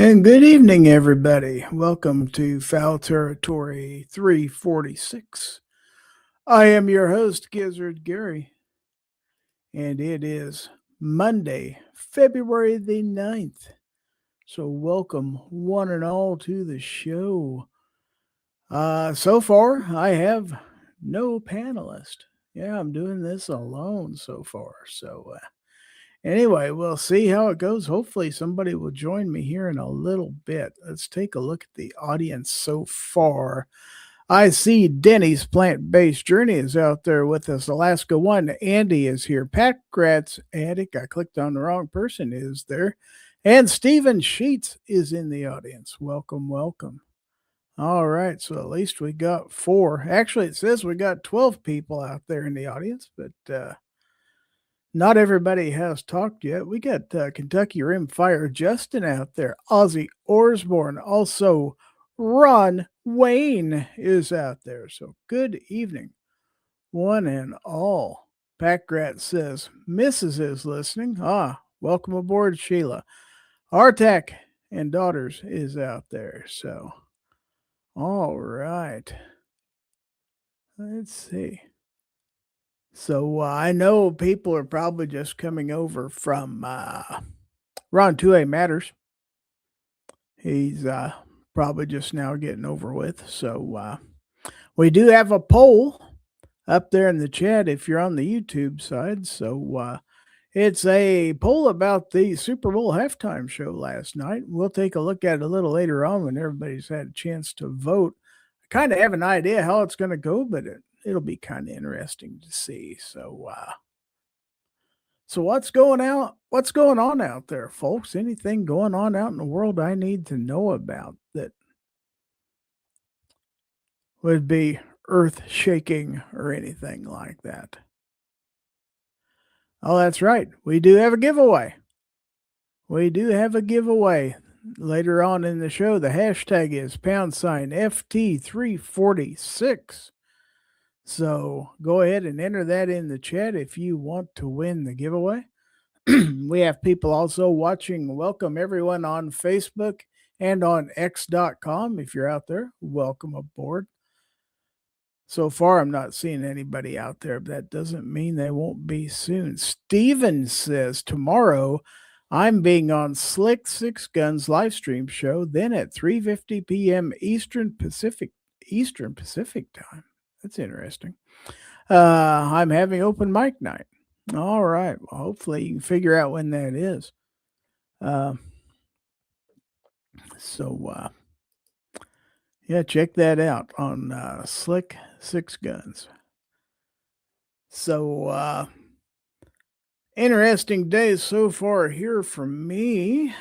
And good evening, everybody. Welcome to Fowl Territory 346. I am your host, Gizzard Gary, and it is Monday, February the 9th. So welcome one and all to the show. So far, I have no panelist. Yeah, I'm doing this alone so far. Anyway, we'll see how it goes. Hopefully, somebody will join me here in a little bit. Let's take a look at the audience so far. I see Denny's Plant-Based Journey is out there with us. Alaska One, Andy is here. Pat Gratz Attic, I clicked on the wrong person, is there. And Stephen Sheets is in the audience. Welcome, welcome. All right, so at least we got 4. Actually, it says we got 12 people out there in the audience, but not everybody has talked yet. We got Kentucky Rimfire Justin out there. Ozzy Osborne. Also, Ron Wayne is out there. So good evening, one and all. Packrat says, Mrs. is listening. Welcome aboard, Sheila. Artak and Daughters is out there. So, all right. Let's see. So I know people are probably just coming over from Ron 2A Matters. He's probably just now getting over with. So we do have a poll up there in the chat if you're on the YouTube side. So it's a poll about the Super Bowl halftime show last night. We'll take a look at it a little later on when everybody's had a chance to vote. I kind of have an idea how it's going to go, but it'll be kind of interesting to see. So what's going on out there, folks? Anything going on out in the world I need to know about that would be earth-shaking or anything like that? Oh, that's right. We do have a giveaway. Later on in the show. The hashtag is #FT346. So go ahead and enter that in the chat if you want to win the giveaway. We have people also watching. Welcome everyone on Facebook and on x.com. If you're out there, welcome aboard. So far, I'm not seeing anybody out there, but that doesn't mean they won't be soon. Steven says, tomorrow I'm being on Slick Six Guns live stream show, then at 3:50 p.m. Eastern Pacific time. That's interesting. I'm having open mic night. All right. Well, hopefully you can figure out when that is. Yeah, check that out on Slick Six Guns. So, interesting days so far here for me.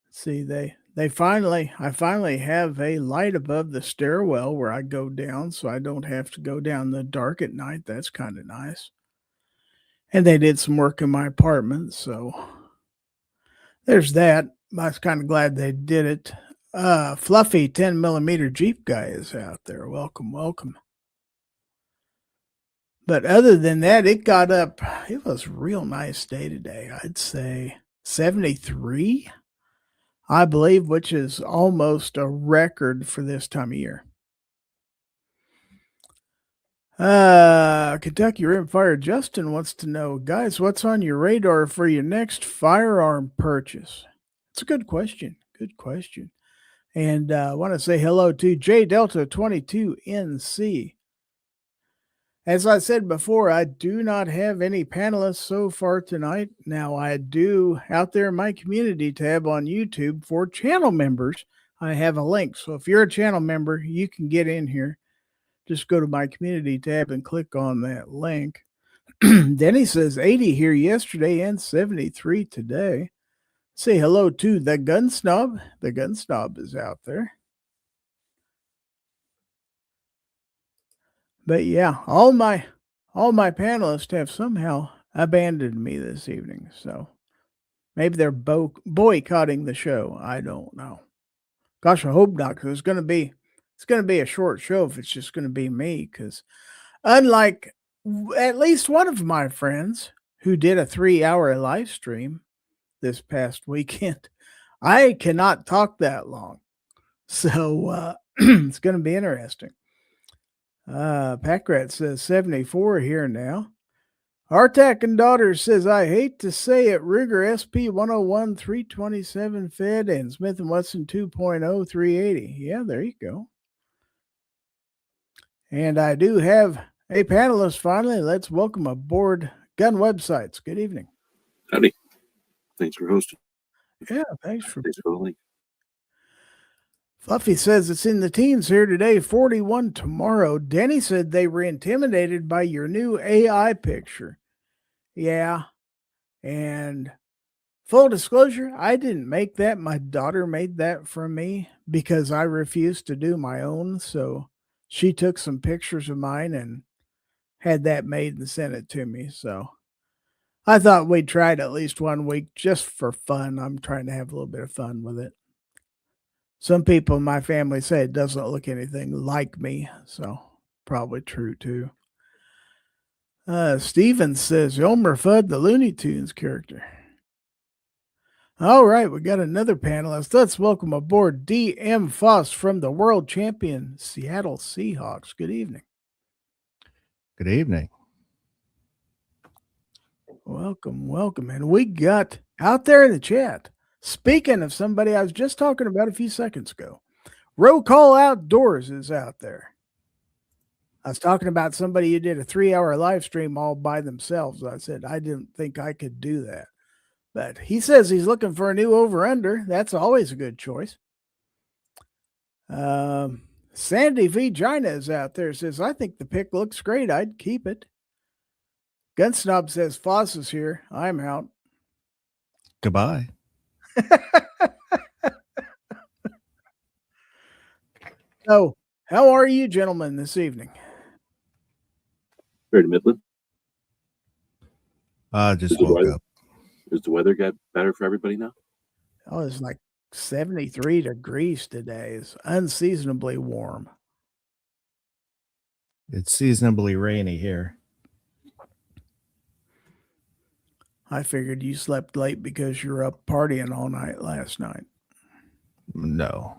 Let's see, I finally have a light above the stairwell where I go down, so I don't have to go down in the dark at night. That's kind of nice. And they did some work in my apartment, so there's that. I was kind of glad they did it. Fluffy 10mm Jeep guy is out there. Welcome, welcome. But other than that, it was a real nice day today. I'd say 73, I believe, which is almost a record for this time of year. Kentucky Rimfire Justin wants to know, guys, what's on your radar for your next firearm purchase? It's a good question. Good question. And I want to say hello to J Delta 22NC. As I said before, I do not have any panelists so far tonight. Now, I do, out there in my community tab on YouTube for channel members, I have a link. So if you're a channel member, you can get in here. Just go to my community tab and click on that link. Denny says 80 here yesterday and 73 today. Say hello to the Gun Snob. The Gun Snob is out there. But yeah, all my panelists have somehow abandoned me this evening. So maybe they're boycotting the show. I don't know. Gosh, I hope not, because it's going to be a short show if it's just going to be me. Because unlike at least one of my friends who did a 3-hour live stream this past weekend, I cannot talk that long. So it's going to be interesting. Packrat says 74 here now. Artak and Daughter says, I hate to say it, Ruger SP 101 327 Fed and Smith & Wesson 2.0 380. Yeah, there you go. And I do have a panelist finally. Let's welcome aboard Gun Websites. Good evening. Howdy. Thanks for hosting. Yeah, thanks for the link. Fluffy says it's in the teens here today, 41 tomorrow. Denny said they were intimidated by your new AI picture. Yeah. And full disclosure, I didn't make that. My daughter made that for me because I refused to do my own. So she took some pictures of mine and had that made and sent it to me. So I thought we'd try it at least 1 week just for fun. I'm trying to have a little bit of fun with it. Some people in my family say it doesn't look anything like me, so probably true too. Steven says Elmer Fudd, the Looney Tunes character. All right, we got another panelist. Let's welcome aboard D.M. Foss from the world champion Seattle Seahawks. Good evening. Good evening. Welcome. And we got out there in the chat, speaking of somebody I was just talking about a few seconds ago, Roll Call Outdoors is out there. I was talking about somebody who did a 3-hour live stream all by themselves. I said I didn't think I could do that. But he says he's looking for a new over-under. That's always a good choice. Sandy V. Gina is out there. Says, I think the pick looks great. I'd keep it. Gunsnob says, Foss is here. I'm out. Goodbye. So, how are you gentlemen this evening? Very Midland. Just woke up. Does the weather get better for everybody now? Oh, it's like 73 degrees today. It's unseasonably warm. It's seasonably rainy here. I figured you slept late because you were up partying all night last night. No.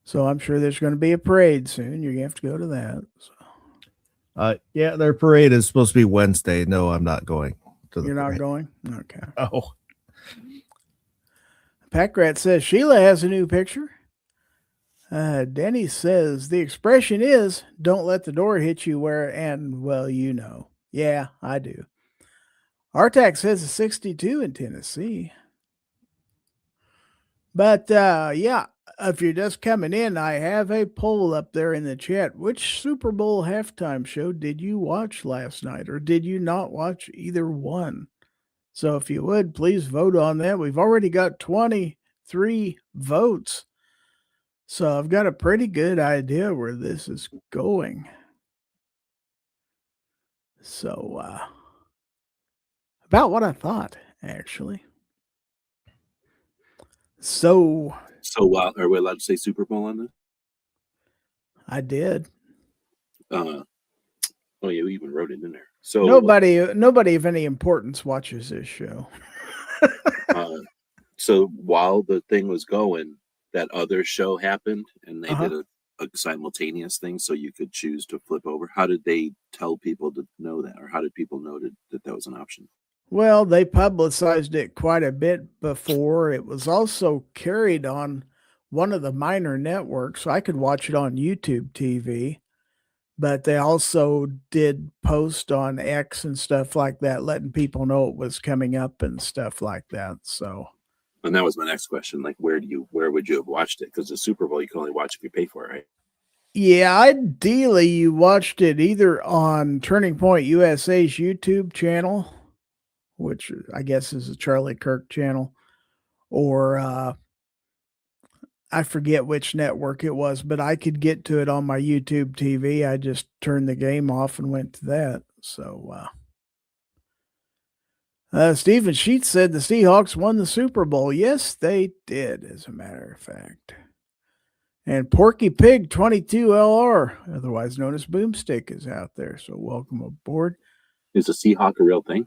So I'm sure there's going to be a parade soon. You're going to have to go to that. So. Yeah, their parade is supposed to be Wednesday. No, I'm not going to the You're not parade. going? Okay. Oh. Packrat says Sheila has a new picture. Denny says the expression is don't let the door hit you where, and well, you know. Yeah, I do. Artak says a 62 in Tennessee. But yeah, if you're just coming in, I have a poll up there in the chat. Which Super Bowl halftime show did you watch last night, or did you not watch either one? So if you would, please vote on that. We've already got 23 votes. So I've got a pretty good idea where this is going. So about what I thought, actually. So are we allowed to say Super Bowl on this? I did. Oh yeah, we even wrote it in there. So nobody of any importance watches this show. So while the thing was going, that other show happened, and they did a simultaneous thing, so you could choose to flip over. How did they tell people to know that, or how did people know that was an option? Well, they publicized it quite a bit before. It was also carried on one of the minor networks, so I could watch it on YouTube TV. But they also did post on X and stuff like that, letting people know it was coming up and stuff like that. So, and that was my next question. Like, where would you have watched it? Because the Super Bowl, you can only watch if you pay for it, right? Yeah, ideally you watched it either on Turning Point USA's YouTube channel, which I guess is a Charlie Kirk channel, or I forget which network it was, but I could get to it on my YouTube TV. I just turned the game off and went to that. So, Stephen Sheets said the Seahawks won the Super Bowl. Yes, they did, as a matter of fact. And Porky Pig 22LR, otherwise known as Boomstick, is out there. So welcome aboard. Is a Seahawk a real thing?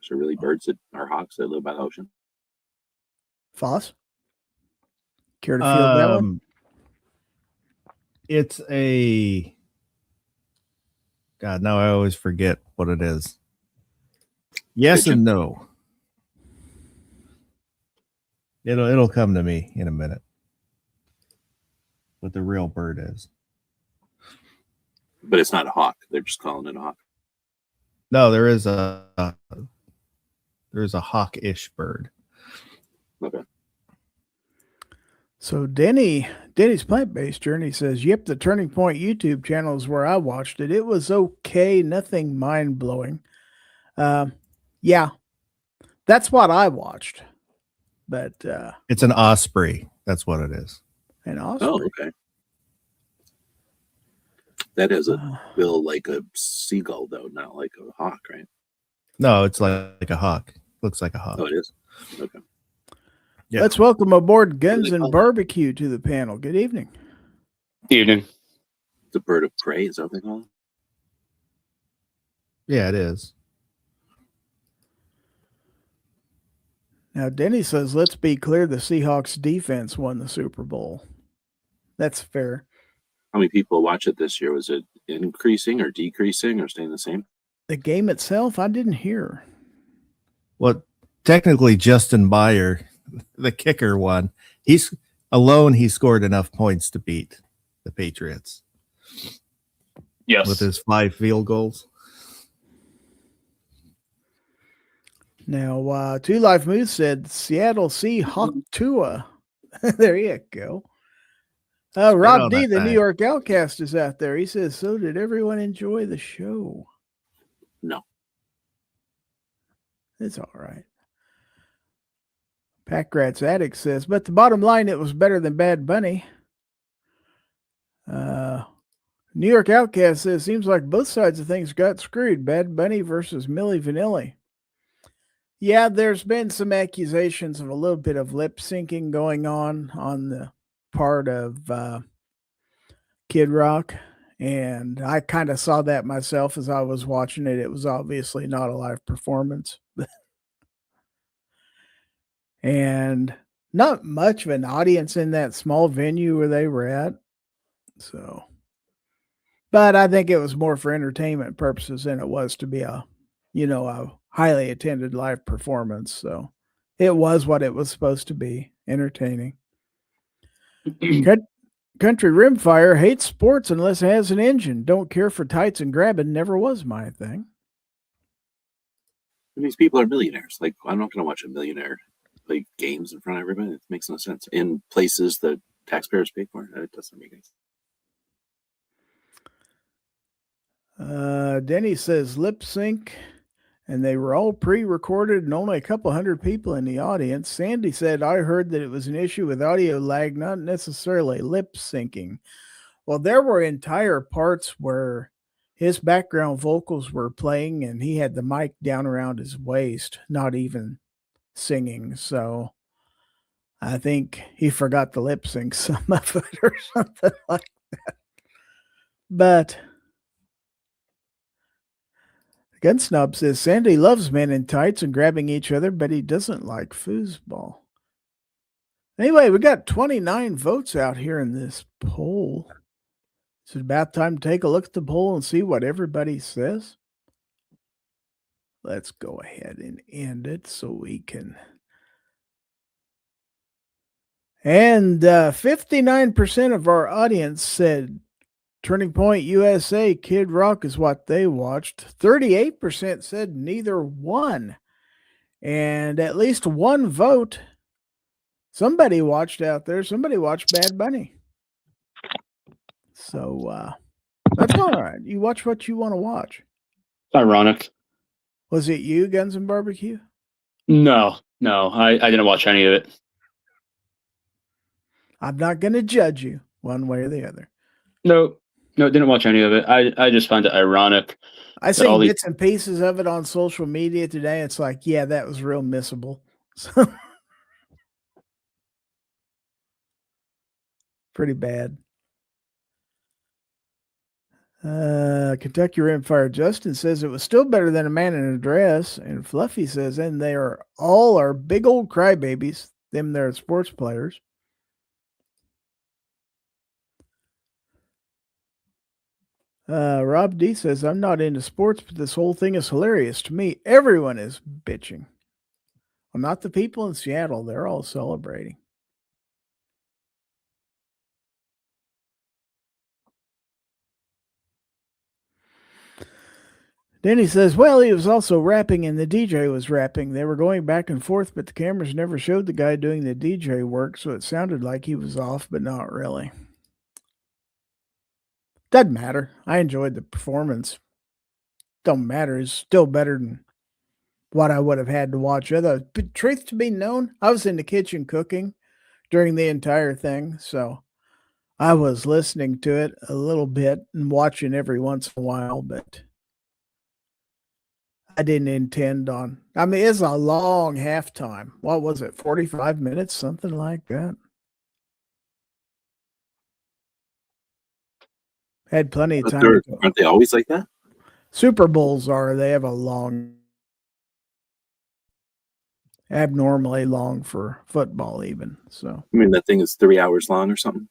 Is there really birds that are hawks that live by the ocean? Foss? Care to field that one? It's a God. Now I always forget what it is. Yes Pigeon. and no. It'll come to me in a minute. What the real bird is. But it's not a hawk. They're just calling it a hawk. No, there's a hawk-ish bird. Okay. So Denny's plant-based journey says, "Yep, the Turning Point YouTube channel is where I watched it. It was okay, nothing mind-blowing. Yeah, that's what I watched. But It's an osprey. That's what it is. an osprey. Oh, okay. That has a bill like a seagull, though, not like a hawk, right? No, it's like a hawk. Looks like a hawk. Oh, it is? Okay. Yeah. Let's welcome aboard Guns they and call Barbecue to the panel. Good evening. Evening. The bird of prey, is that what they call it? Yeah, it is. Now, Denny says, let's be clear, the Seahawks defense won the Super Bowl. That's fair. How many people watch it this year? Was it increasing or decreasing or staying the same? The game itself, I didn't hear. Well, technically, Justin Byer, the kicker, won. He scored enough points to beat the Patriots Yes. with his 5 field goals. Now, Two Life Moose said Seattle Seahawk Tua. There you go. Rob on D, that the New thing. York Outcast, is out there. He says, so did everyone enjoy the show? No. It's all right. Packrat's Addict says, but the bottom line, it was better than Bad Bunny. New York Outcast says, seems like both sides of things got screwed. Bad Bunny versus Milli Vanilli. Yeah, there's been some accusations of a little bit of lip syncing going on the part of Kid Rock. And I kind of saw that myself as I was watching it. It was obviously not a live performance. And not much of an audience in that small venue where they were at. So, but I think it was more for entertainment purposes than it was to be a highly attended live performance. So it was what it was supposed to be, entertaining. Country Rimfire hates sports unless it has an engine. Don't care for tights and grabbing. Never was my thing. And these people are millionaires. Like, I'm not going to watch a millionaire play games in front of everybody. It makes no sense. In places that taxpayers pay for, it doesn't make any sense. Denny says lip sync, and they were all pre-recorded and only a couple hundred people in the audience. Sandy said, I heard that it was an issue with audio lag, not necessarily lip syncing. Well, there were entire parts where his background vocals were playing and he had the mic down around his waist, not even singing. So I think he forgot to lip sync some of it or something like that. But Gun Snob says Sandy loves men in tights and grabbing each other, but he doesn't like foosball. Anyway, we got 29 votes out here in this poll. Is it about time to take a look at the poll and see what everybody says? Let's go ahead and end it so we can. And 59% of our audience said Turning Point USA, Kid Rock is what they watched. 38% said neither one. And at least one vote, somebody watched out there. Somebody watched Bad Bunny. So that's all right. You watch what you want to watch. Ironic. Was it you, Guns and Barbecue? No, I didn't watch any of it. I'm not going to judge you one way or the other. No, didn't watch any of it. I just find it ironic. I see all these- bits and pieces of it on social media today. It's like, yeah, that was real missable. So pretty bad. Kentucky Rimfire Justin says it was still better than a man in a dress. And Fluffy says, and they are all our big old crybabies. Them they're sports players. Rob D says, I'm not into sports, but this whole thing is hilarious. To me, everyone is bitching. Well, not the people in Seattle. They're all celebrating. Then he says, well, he was also rapping and the DJ was rapping. They were going back and forth, but the cameras never showed the guy doing the DJ work, so it sounded like he was off, but not really. Doesn't matter. I enjoyed the performance. Don't matter. It's still better than what I would have had to watch. But truth to be known, I was in the kitchen cooking during the entire thing, so I was listening to it a little bit and watching every once in a while, but I didn't intend on. I mean, it's a long halftime. What was it? 45 minutes, something like that. Had plenty of time. Aren't they always like that? Super Bowls are. They have a long, abnormally long for football, even. So I mean, that thing is 3 hours long or something.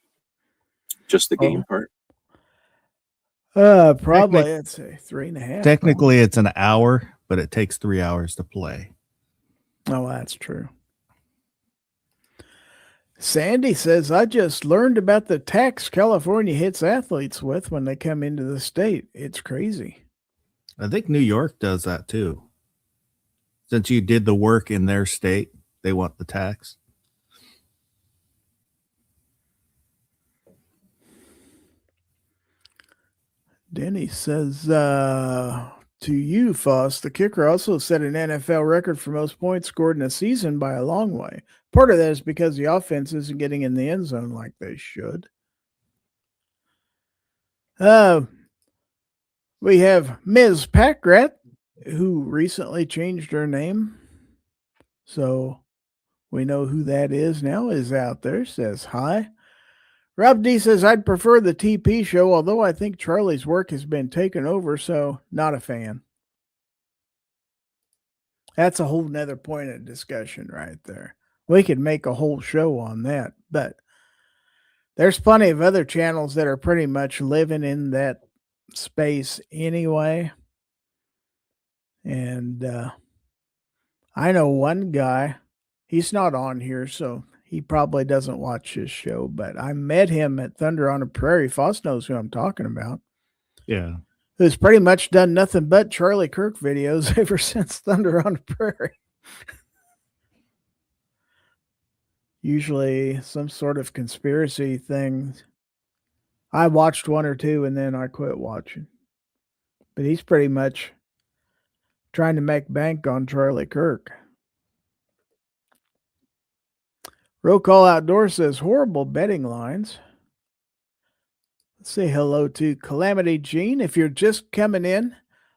Just the game part. Probably it's a 3.5. Technically, it's an hour, but it takes 3 hours to play. Oh, that's true. Sandy says, I just learned about the tax California hits athletes with when they come into the state. It's crazy. I think New York does that too. Since you did the work in their state, they want the tax. Denny says, to you, Foss, the kicker also set an NFL record for most points scored in a season by a long way. Part of that is because the offense isn't getting in the end zone like they should. We have Ms. Packrat, who recently changed her name. So we know who that is now, is out there, says hi. Rob D says, I'd prefer the TP show, although I think Charlie's work has been taken over, so not a fan. That's a whole nother point of discussion right there. We could make a whole show on that, but there's plenty of other channels that are pretty much living in that space anyway. And I know one guy, he's not on here, so he probably doesn't watch his show, but I met him at Thunder on a Prairie. Foss knows who I'm talking about. Yeah. Who's pretty much done nothing but Charlie Kirk videos ever since Thunder on a Prairie. Usually some sort of conspiracy thing. I watched one or two and then I quit watching. But he's pretty much trying to make bank on Charlie Kirk. Roll Call Outdoors says horrible betting lines. Let's say hello to Calamity Jean. If you're just coming in,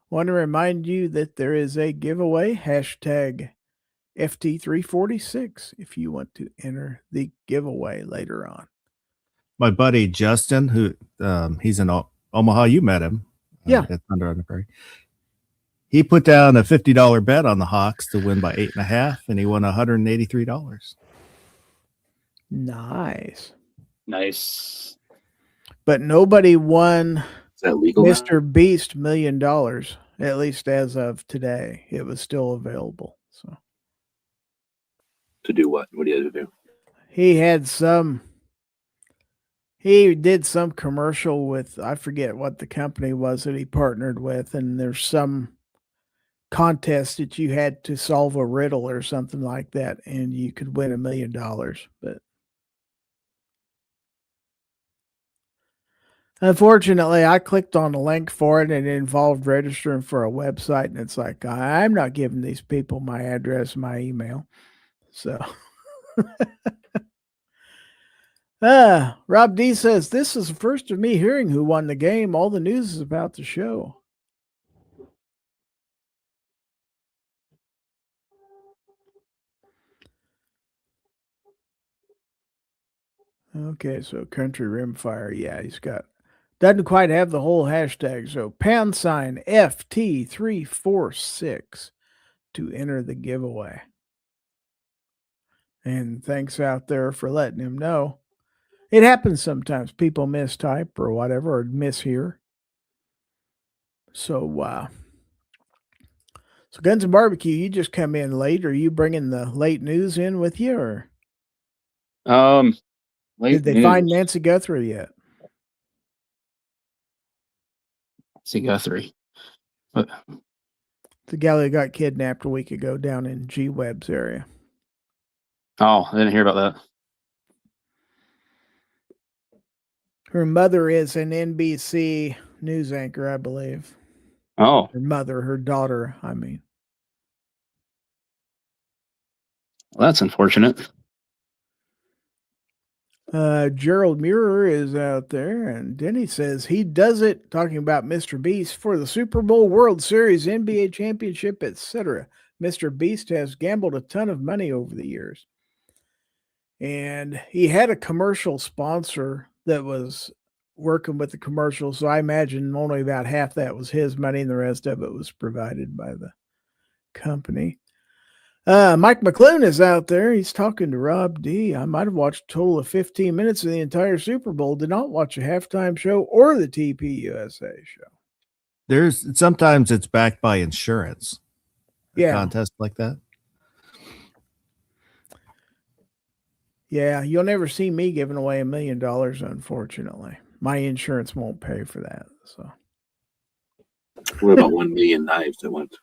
want to remind you that there is a giveaway, hashtag FT346, if you want to enter the giveaway later on. My buddy Justin, who he's in Omaha, you met him. Yeah. At Thunder on the Prairie. He put down a $50 bet on the Hawks to win by 8.5, and he won $183. Nice. But nobody won Is that legal? Mr. Beast $1 million, at least as of today. It was still available. So To do what? What do you have to do? he did some commercial with, I forget what the company was that he partnered with, and there's some contest that you had to solve a riddle or something like that, and you could win $1 million. But unfortunately, I clicked on a link for it and it involved registering for a website, and it's like, I'm not giving these people my address, my email. So Rob D says, this is the first of me hearing who won the game. All the news is about the show. Okay, so Country Rimfire. Yeah, he's got Doesn't quite have the whole hashtag. So pound sign FT346 to enter the giveaway. And thanks out there for letting him know. It happens sometimes. People mistype or whatever, or mishear. So, so Guns and Barbecue, you just come in late. Are you bringing the late news in with you, or did they find Nancy Guthrie yet? Nancy Guthrie. What? The gal that got kidnapped a week ago down in G Webb's area. Oh, I didn't hear about that. Her mother is an NBC news anchor, I believe. Oh, Her daughter, I mean. well, that's unfortunate. Gerald Muir is out there, and Denny says he does it, talking about Mr. Beast, for the Super Bowl, World Series, NBA Championship, etc. Mr. Beast has gambled a ton of money over the years. And he had a commercial sponsor that was working with the commercial, so I imagine only about half that was his money, and the rest of it was provided by the company. Mike McClune is out there. He's talking to Rob D. I might have watched a total of 15 minutes of the entire Super Bowl. Did not watch a halftime show or the TPUSA show. Sometimes it's backed by insurance. A contest like that. Yeah, you'll never see me giving away $1 million, unfortunately. My insurance won't pay for that. So, what about 1 million knives that went?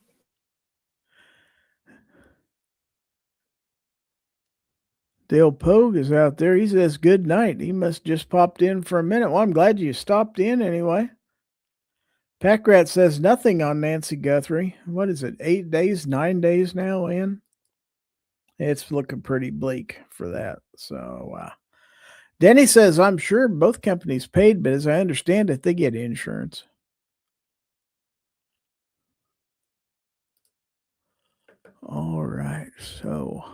Dale Pogue is out there. He says, good night. He must just popped in for a minute. Well, I'm glad you stopped in anyway. Packrat says nothing on Nancy Guthrie. What is it, 8 days, 9 days now in? It's looking pretty bleak for that. So, Denny says, I'm sure both companies paid, but as I understand it, they get insurance. All right. So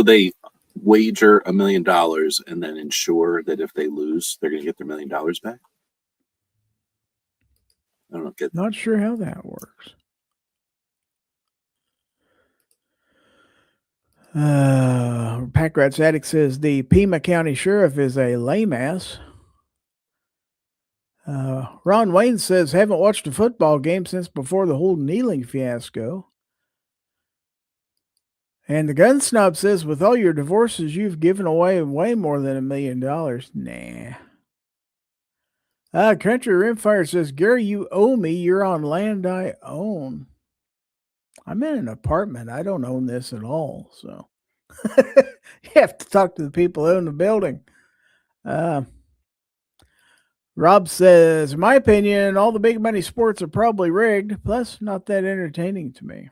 they wager $1 million and then ensure that if they lose, they're going to get their $1 million back. I don't get that. Not sure how that works. Packrat's Addict says the Pima County Sheriff is a lame ass. Ron Wayne says, haven't watched a football game since before the whole kneeling fiasco. And the Gun Snob says, with all your divorces, you've given away way more than $1 million. Nah. Country Rimfire says, Gary, you owe me. You're on land I own. I'm in an apartment. I don't own this at all. So you have to talk to the people who own the building. Rob says, in my opinion, all the big money sports are probably rigged, plus not that entertaining to me.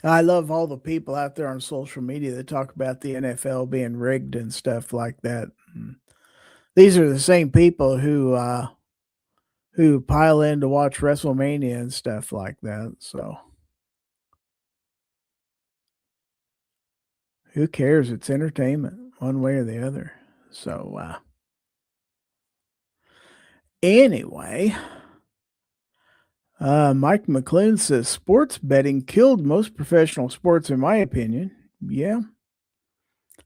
I love all the people out there on social media that talk about the NFL being rigged and stuff like that. These are the same people who pile in to watch WrestleMania and stuff like that. So who cares? It's entertainment one way or the other. So anyway, Mike McClune says sports betting killed most professional sports, in my opinion. Yeah,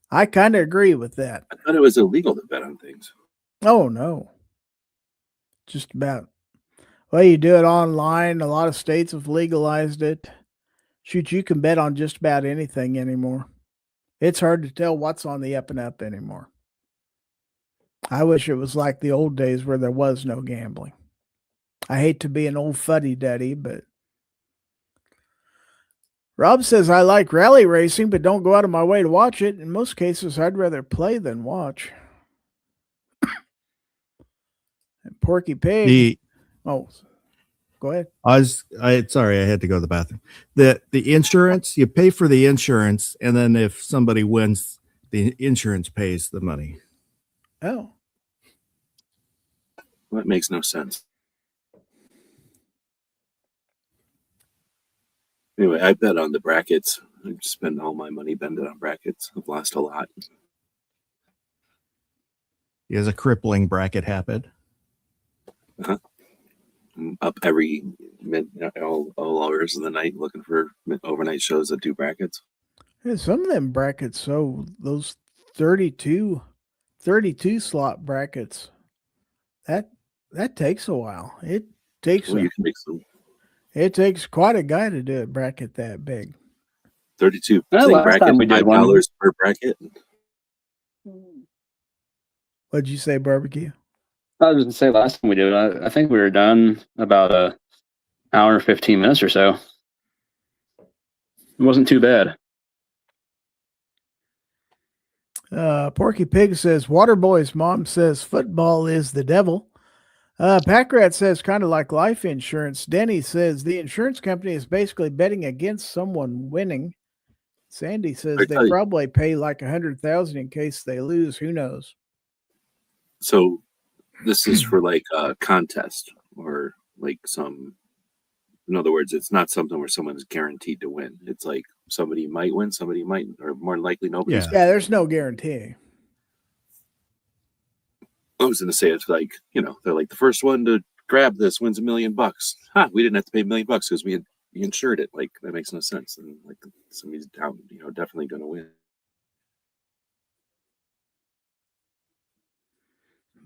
I kind of agree with that. I thought it was illegal to bet on things. Oh, no. Just about. Well, you do it online. A lot of states have legalized it. Shoot, you can bet on just about anything anymore. It's hard to tell what's on the up and up anymore. I wish it was like the old days where there was no gambling. I hate to be an old fuddy-duddy, but Rob says, I like rally racing, but don't go out of my way to watch it. In most cases, I'd rather play than watch. And Porky Pig. Go ahead. Sorry, I had to go to the bathroom. The insurance, you pay for the insurance, and then if somebody wins, the insurance pays the money. Oh. That makes no sense. Anyway, I bet on the brackets. I spend all my money betting on brackets. I've lost a lot. He has a crippling bracket habit. I'm up every all hours of the night looking for overnight shows that do brackets. Yeah, some of them brackets, so those 32 slot brackets, that takes a while. It takes Well, you can make some it takes quite a guy to do a bracket that big. 32 Well, last bracket, time we did one. $5 per bracket. What'd you say, barbecue? I was going to say last time we did it, I think we were done about an hour and 15 minutes or so. It wasn't too bad. Porky Pig says Waterboy's mom says football is the devil. Packrat says kind of like life insurance. Denny says the insurance company is basically betting against someone winning. Sandy says they probably pay like $100,000 in case they lose. Who knows? So this is for like a contest or like some. In other words, it's not something where someone is guaranteed to win. It's like somebody might win, somebody might, or more than likely nobody. Yeah, there's no guarantee. I was going to say it's like, they're like the first one to grab this wins $1 million. We didn't have to pay $1 million because we insured it. Like that makes no sense. And like somebody's down, definitely going to win.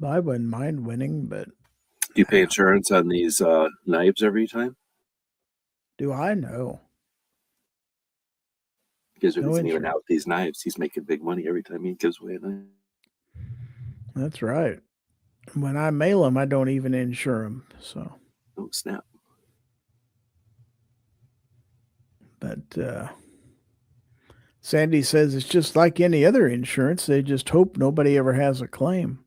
I wouldn't mind winning, but do you pay insurance on these knives every time? Do I know? Gizzard isn't even out with these knives. He's making big money every time he gives away a knife. That's right. When I mail them, I don't even insure them. So. Oh, snap. But Sandy says it's just like any other insurance. They just hope nobody ever has a claim.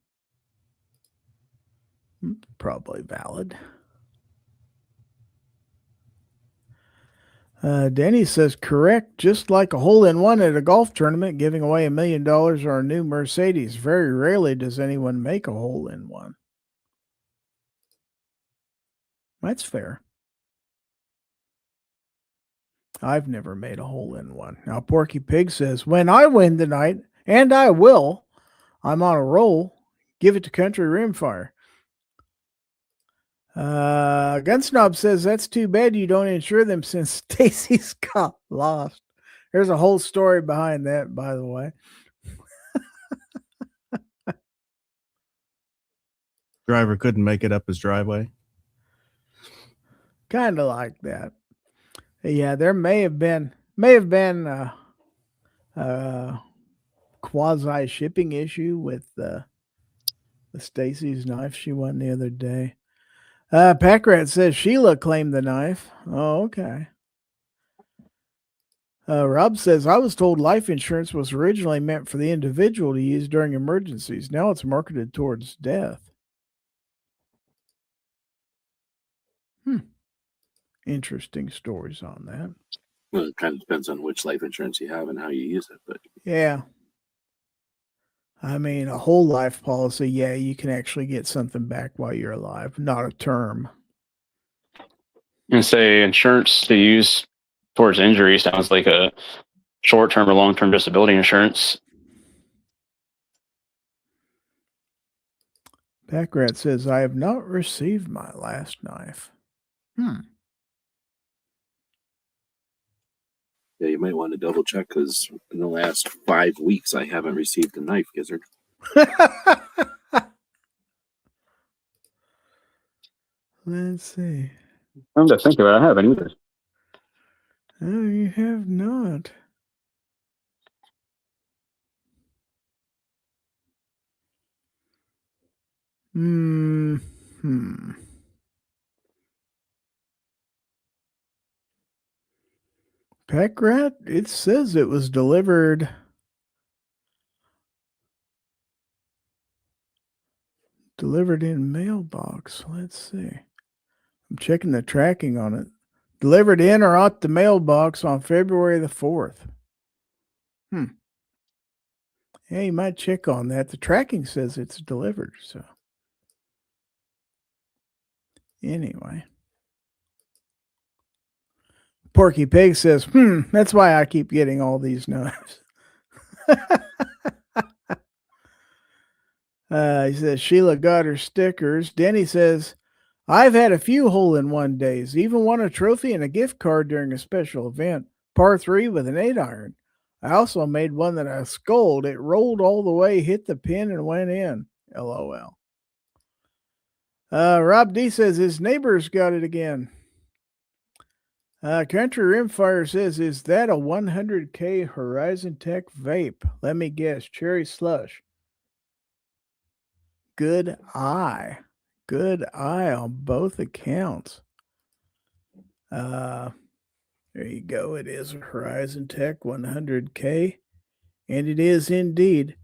Probably valid. Denny says correct, just like a hole-in-one at a golf tournament, giving away $1 million or a new Mercedes. Very rarely does anyone make a hole-in-one. That's fair. I've never made a hole-in-one. Now, Porky Pig says, when I win tonight, and I will, I'm on a roll, give it to Country Rimfire. Gunsnob says that's too bad you don't insure them since Stacy's got lost. There's a whole story behind that, by the way. Driver couldn't make it up his driveway. Kind of like that. Yeah, there may have been a quasi shipping issue with the Stacy's knife she won the other day. Packrat says Sheila claimed the knife. Oh, okay. Rob says, I was told life insurance was originally meant for the individual to use during emergencies. Now it's marketed towards death. Interesting stories on that. Well, it kind of depends on which life insurance you have and how you use it. But yeah. I mean, a whole life policy, yeah, you can actually get something back while you're alive, not a term. And say insurance to use towards injury sounds like a short-term or long-term disability insurance. Packrat says, I have not received my last knife. Yeah, you might want to double check because in the last 5 weeks, I haven't received a knife, Gizzard. Let's see. I'm just thinking about it. I haven't either. Oh, you have not. Packrat, it says it was delivered in mailbox. Let's see. I'm checking the tracking on it. Delivered in or out the mailbox on February the 4th. Yeah, you might check on that. The tracking says it's delivered, so. Anyway. Porky Pig says, that's why I keep getting all these knives. He says, Sheila got her stickers. Denny says, I've had a few hole-in-one days, even won a trophy and a gift card during a special event, par 3 with an 8-iron. I also made one that I sculled. It rolled all the way, hit the pin, and went in. LOL. Rob D says his neighbors got it again. Country Rimfire says, is that a 100K Horizon Tech vape? Let me guess, cherry slush. Good eye. Good eye on both accounts. There you go. It is a Horizon Tech 100K. And it is indeed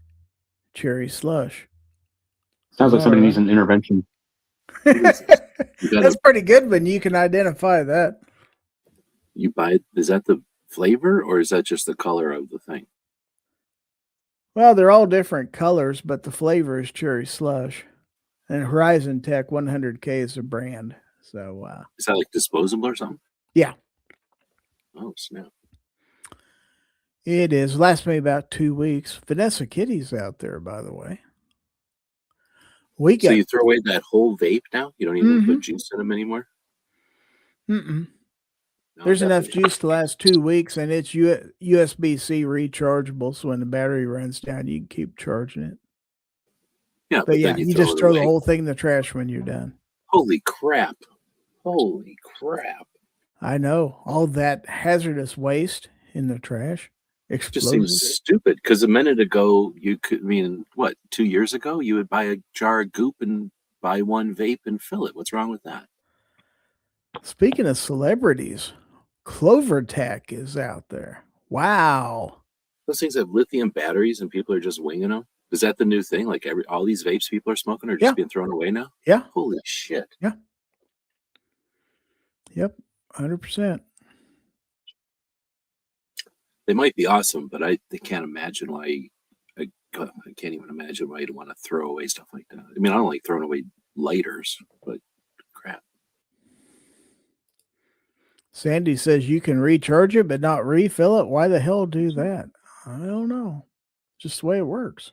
cherry slush. Sounds like somebody needs an intervention. That's pretty good when you can identify that. You buy it, is that the flavor or is that just the color of the thing? Well, they're all different colors, but the flavor is cherry slush. And Horizon Tech 100K is a brand. So is that like disposable or something? Yeah. Oh, snap. It is. Lasts me about 2 weeks. Vanessa Kitty's out there, by the way. So you throw away that whole vape now? You don't even put juice in them anymore? No, there's definitely. enough juice to last 2 weeks, and it's USB-C rechargeable, so when the battery runs down, you can keep charging it. Yeah, but yeah, you just throw away. the whole thing in the trash when you're done. Holy crap. Holy crap. I know. All that hazardous waste in the trash. It just seems stupid because a minute ago, 2 years ago, you would buy a jar of goop and buy one vape and fill it. What's wrong with that? Speaking of celebrities, Clover Tech is out there. Wow. Those things have lithium batteries and people are just winging them. Is that the new thing? Like all these vapes people are smoking are just being thrown away now? Yeah. Holy shit. Yeah. Yep. 100%. They might be awesome, but I can't imagine why. I can't even imagine why you'd want to throw away stuff like that. I mean, I don't like throwing away lighters, but crap. Sandy says you can recharge it, but not refill it. Why the hell do that? I don't know. Just the way it works.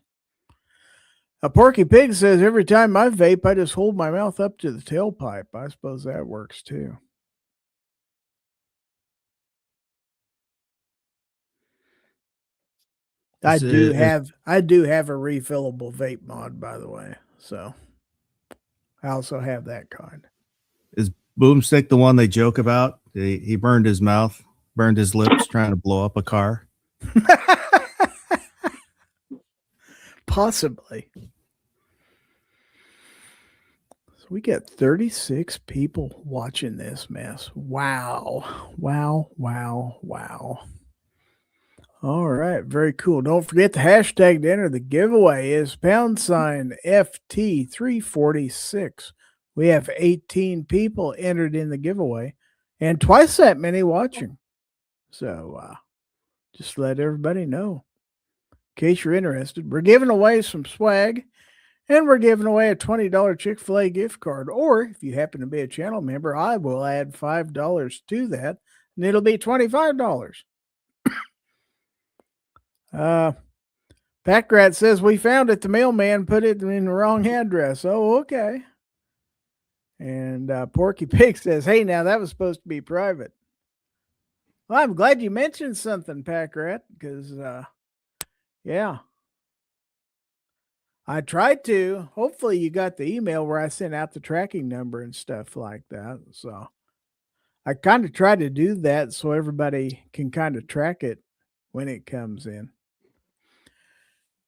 A Porky Pig says every time I vape, I just hold my mouth up to the tailpipe. I suppose that works too. I do have a refillable vape mod, by the way. So I also have that kind. Is Boomstick the one they joke about? He burned his mouth, burned his lips trying to blow up a car. Possibly. So we got 36 people watching this mess. Wow. Wow. Wow. Wow. All right. Very cool. Don't forget the hashtag to enter the giveaway is #FT346. We have 18 people entered in the giveaway and twice that many watching. So just let everybody know. In case you're interested, we're giving away some swag and we're giving away a $20 Chick-fil-A gift card. Or if you happen to be a channel member, I will add $5 to that and it'll be $25. Packrat says we found it. The mailman put it in the wrong address. Oh, okay. And Porky Pig says, hey, now that was supposed to be private. Well, I'm glad you mentioned something, Packrat, because, yeah. I tried to. Hopefully you got the email where I sent out the tracking number and stuff like that. So I kind of tried to do that so everybody can kind of track it when it comes in.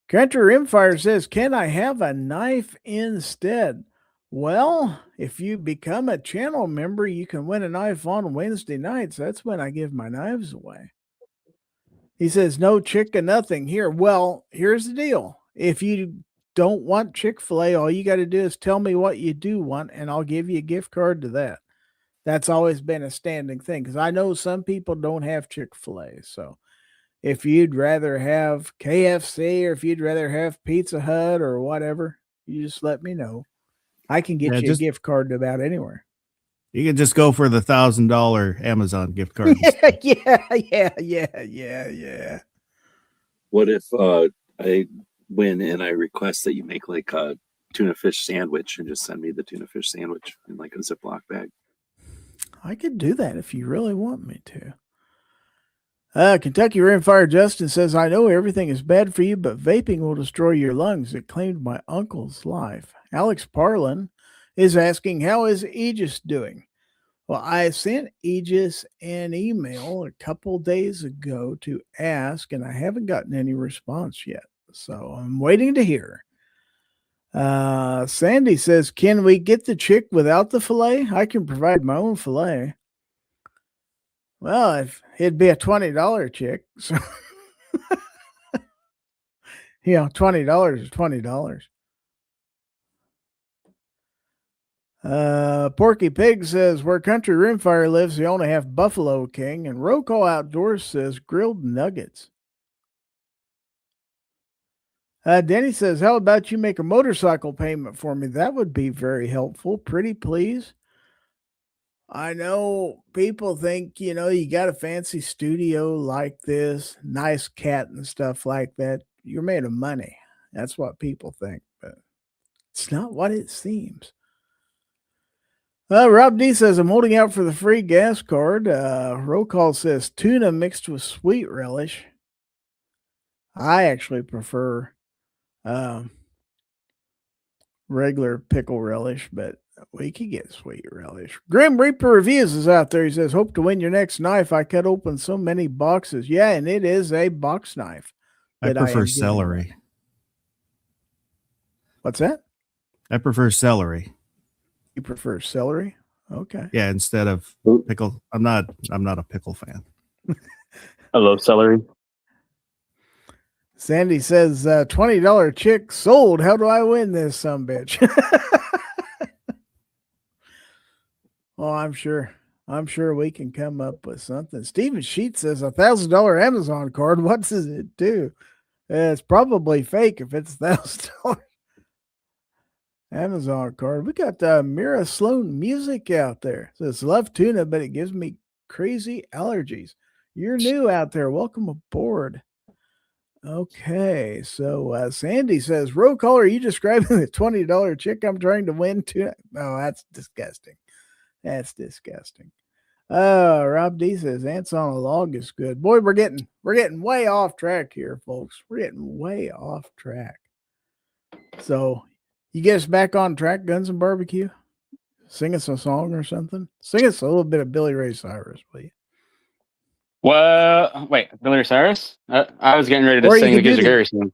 Country Rimfire says, can I have a knife instead? Well, if you become a channel member, you can win a knife on Wednesday nights. That's when I give my knives away. He says, no chicken, nothing here. Well, here's the deal. If you don't want Chick-fil-A, all you got to do is tell me what you do want, and I'll give you a gift card to that. That's always been a standing thing because I know some people don't have Chick-fil-A. So if you'd rather have KFC or if you'd rather have Pizza Hut or whatever, you just let me know. I can get you a gift card to about anywhere. You can just go for the $1,000 Amazon gift card. Yeah. What if I win and I request that you make like a tuna fish sandwich and just send me the tuna fish sandwich in like a Ziploc bag? I could do that if you really want me to. Kentucky Rimfire Justin says, I know everything is bad for you, but vaping will destroy your lungs. It claimed my uncle's life. Alex Parlin is asking, how is Aegis doing? Well, I sent Aegis an email a couple days ago to ask, and I haven't gotten any response yet. So I'm waiting to hear. Sandy says, can we get the chick without the fillet? I can provide my own fillet. Well, if it'd be a $20 chick. So $20 is $20. Porky Pig says, where Country Rimfire lives, they only have Buffalo King. And Roll Call Outdoors says grilled nuggets. Denny says, how about you make a motorcycle payment for me? That would be very helpful. Pretty please. I know people think, you got a fancy studio like this, nice cat and stuff like that. You're made of money. That's what people think, but it's not what it seems. Rob D says, I'm holding out for the free gas card. Roll Call says, tuna mixed with sweet relish. I actually prefer regular pickle relish, but we could get sweet relish. Grim Reaper Reviews is out there. He says, hope to win your next knife. I cut open so many boxes. Yeah, and it is a box knife. I prefer celery. What's that? I prefer celery. You prefer celery? Okay. Yeah, instead of pickle. I'm not a pickle fan. I love celery. Sandy says, $20 chick sold. How do I win this sumbitch? Oh, I'm sure we can come up with something. Steven Sheets says, $1,000 Amazon card. What does it do? It's probably fake if it's $1,000 Amazon card. We got Mira Sloan music out there. It says, love tuna, but it gives me crazy allergies. You're new out there. Welcome aboard. Okay, so Sandy says, Roll Call, are you describing the $20 chick I'm trying to win tuna? Oh, that's disgusting. That's disgusting. Rob D says, ants on a log is good. Boy, we're getting way off track here, folks. We're getting way off track. So you get us back on track, Guns and Barbecue? Sing us a song or something? Sing us a little bit of Billy Ray Cyrus, please. Well, wait, Billy Ray Cyrus? I was getting ready to sing the Gizzard Gary song.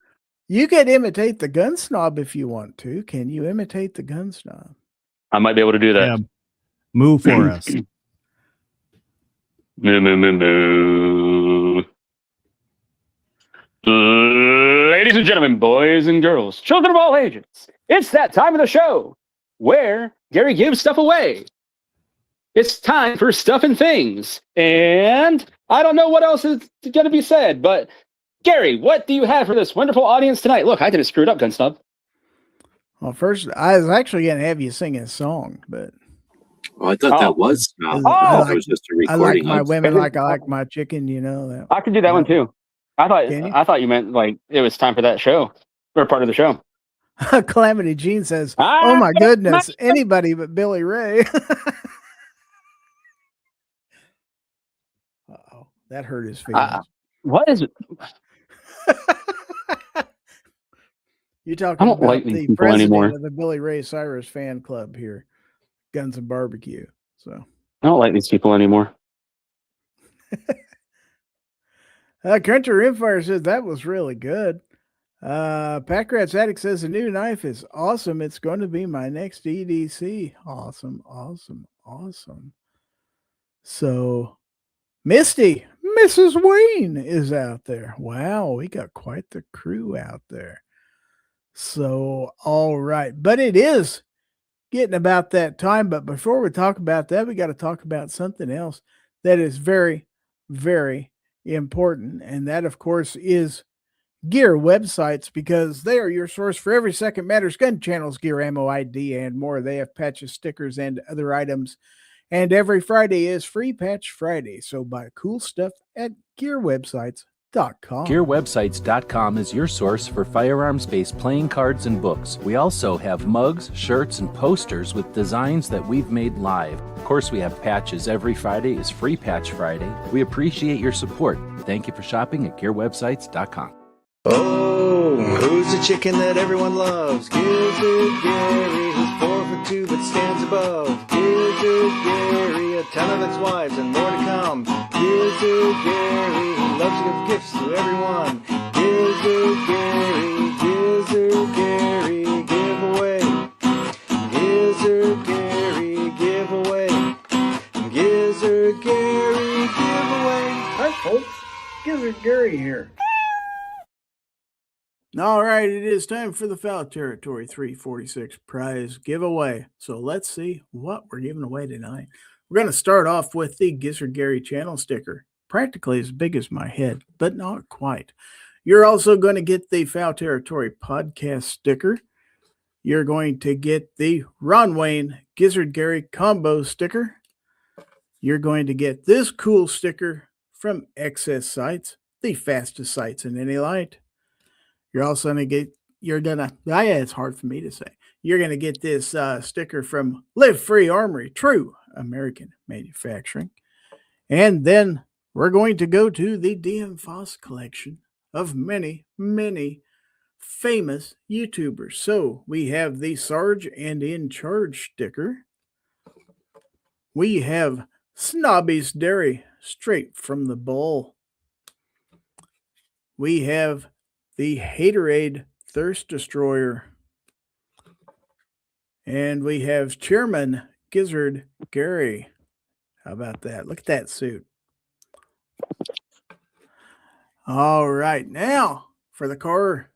You could imitate the Gun Snob if you want to. Can you imitate the Gun Snob? I might be able to do that. Yeah. Moo for us. Moo, moo, moo, moo. Ladies and gentlemen, boys and girls, children of all ages, it's that time of the show where Gary gives stuff away. It's time for Stuff and Things. And I don't know what else is going to be said, but Gary, what do you have for this wonderful audience tonight? Look, I didn't screw it up, Gun Snob. Well, first, I was actually going to have you sing a song, but... Oh, I thought that was not. It was just a I like recording. my women like I like my chicken, that. I could do that one too. I thought you meant like it was time for that show or part of the show. Calamity Jean says, oh my goodness, anybody but Billy Ray. Uh-oh, that hurt his feelings. What is it? You're talking I don't about like these the people president anymore. of the Billy Ray Cyrus fan club here, Guns and Barbecue. So I don't like these people anymore. Country Rimfire says that was really good. Packrat's Attic says the new knife is awesome. It's going to be my next EDC. Awesome. So Misty, Mrs. Wayne is out there. Wow, we got quite the crew out there. So, all right. But it is getting about that time. But before we talk about that, we got to talk about something else that is very, very important. And that, of course, is gear websites, because they are your source for every Second Matters gun channels, gear, ammo, ID, and more. They have patches, stickers, and other items And every Friday is Free Patch Friday. So buy cool stuff at gearwebsites.com. GearWebsites.com is your source for firearms-based playing cards and books. We also have mugs, shirts, and posters with designs that we've made live. Of course, we have patches. Every Friday is Free Patch Friday. We appreciate your support. Thank you for shopping at GearWebsites.com. Oh, who's the chicken that everyone loves? Gizzard Gary, who's 4'2" but stands above. Gizzard Gary, a ton of ex-wives and more to come. Gizzard Gary, who loves to give gifts to everyone. Gizzard Gary, giveaway. Gizzard Gary, giveaway. Gizzard Gary, giveaway. Hi, folks. Gizzard Gary here. All right, it is time for the Fowl Territory 346 prize giveaway. So let's see what we're giving away tonight. We're going to start off with the Gizzard Gary channel sticker, practically as big as my head, but not quite. You're also going to get the Fowl Territory podcast sticker. You're going to get the Ron Wayne Gizzard Gary combo sticker. You're going to get this cool sticker from Excess Sights, the fastest sights in any light. You're also going to get, it's hard for me to say. You're going to get this sticker from Live Free Armory, true American manufacturing. And then we're going to go to the DM Foss collection of many, many famous YouTubers. So we have the Sarge and In Charge sticker. We have Snobby's Dairy, straight from the bowl. We have the Haterade Thirst Destroyer. And we have Chairman Gizzard Gary. How about that? Look at that suit. All right. Now, for the car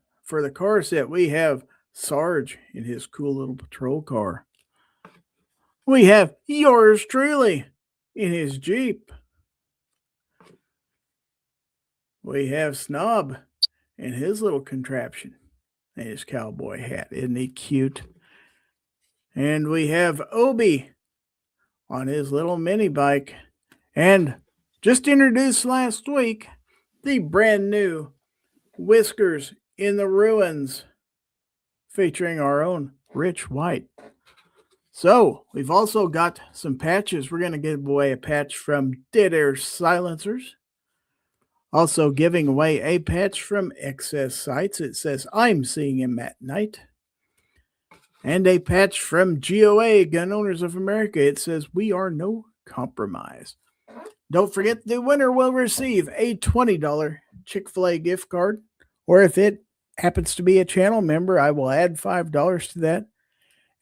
set, we have Sarge in his cool little patrol car. We have yours truly in his Jeep. We have Snob and his little contraption and his cowboy hat. Isn't he cute? And we have Obi on his little mini bike. And just introduced last week, the brand new Whiskers in the Ruins, featuring our own Rich White. So we've also got some patches. We're going to give away a patch from Dead Air Silencers. Also giving away a patch from Excess Sights. It says, I'm seeing him at night. And a patch from GOA, Gun Owners of America. It says, we are no compromise. Don't forget, the winner will receive a $20 Chick-fil-A gift card. Or if it happens to be a channel member, I will add $5 to that.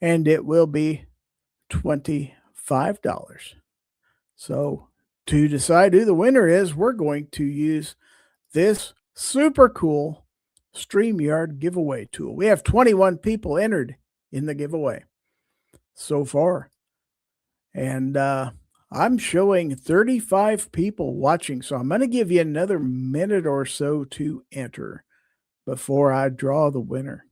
And it will be $25. So to decide who the winner is, we're going to use this super cool StreamYard giveaway tool. We have 21 people entered in the giveaway so far. And I'm showing 35 people watching. So I'm going to give you another minute or so to enter before I draw the winner.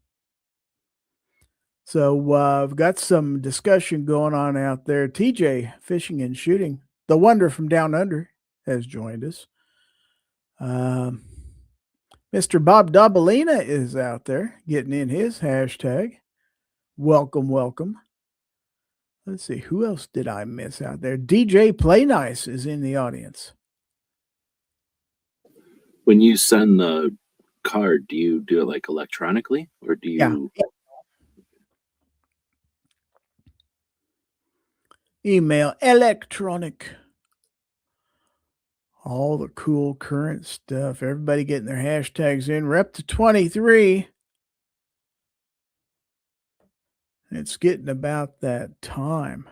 So I've got some discussion going on out there. TJ Fishing and Shooting, the wonder from down under, has joined us. Mr. Bob Dabalina is out there getting in his hashtag. Welcome, welcome. Let's see, who else did I miss out there? DJ Play Nice is in the audience. When you send the card, do you do it like electronically, or do you? Yeah. Email, electronic. All the cool current stuff. Everybody getting their hashtags in. We're up to 23. It's getting about that time.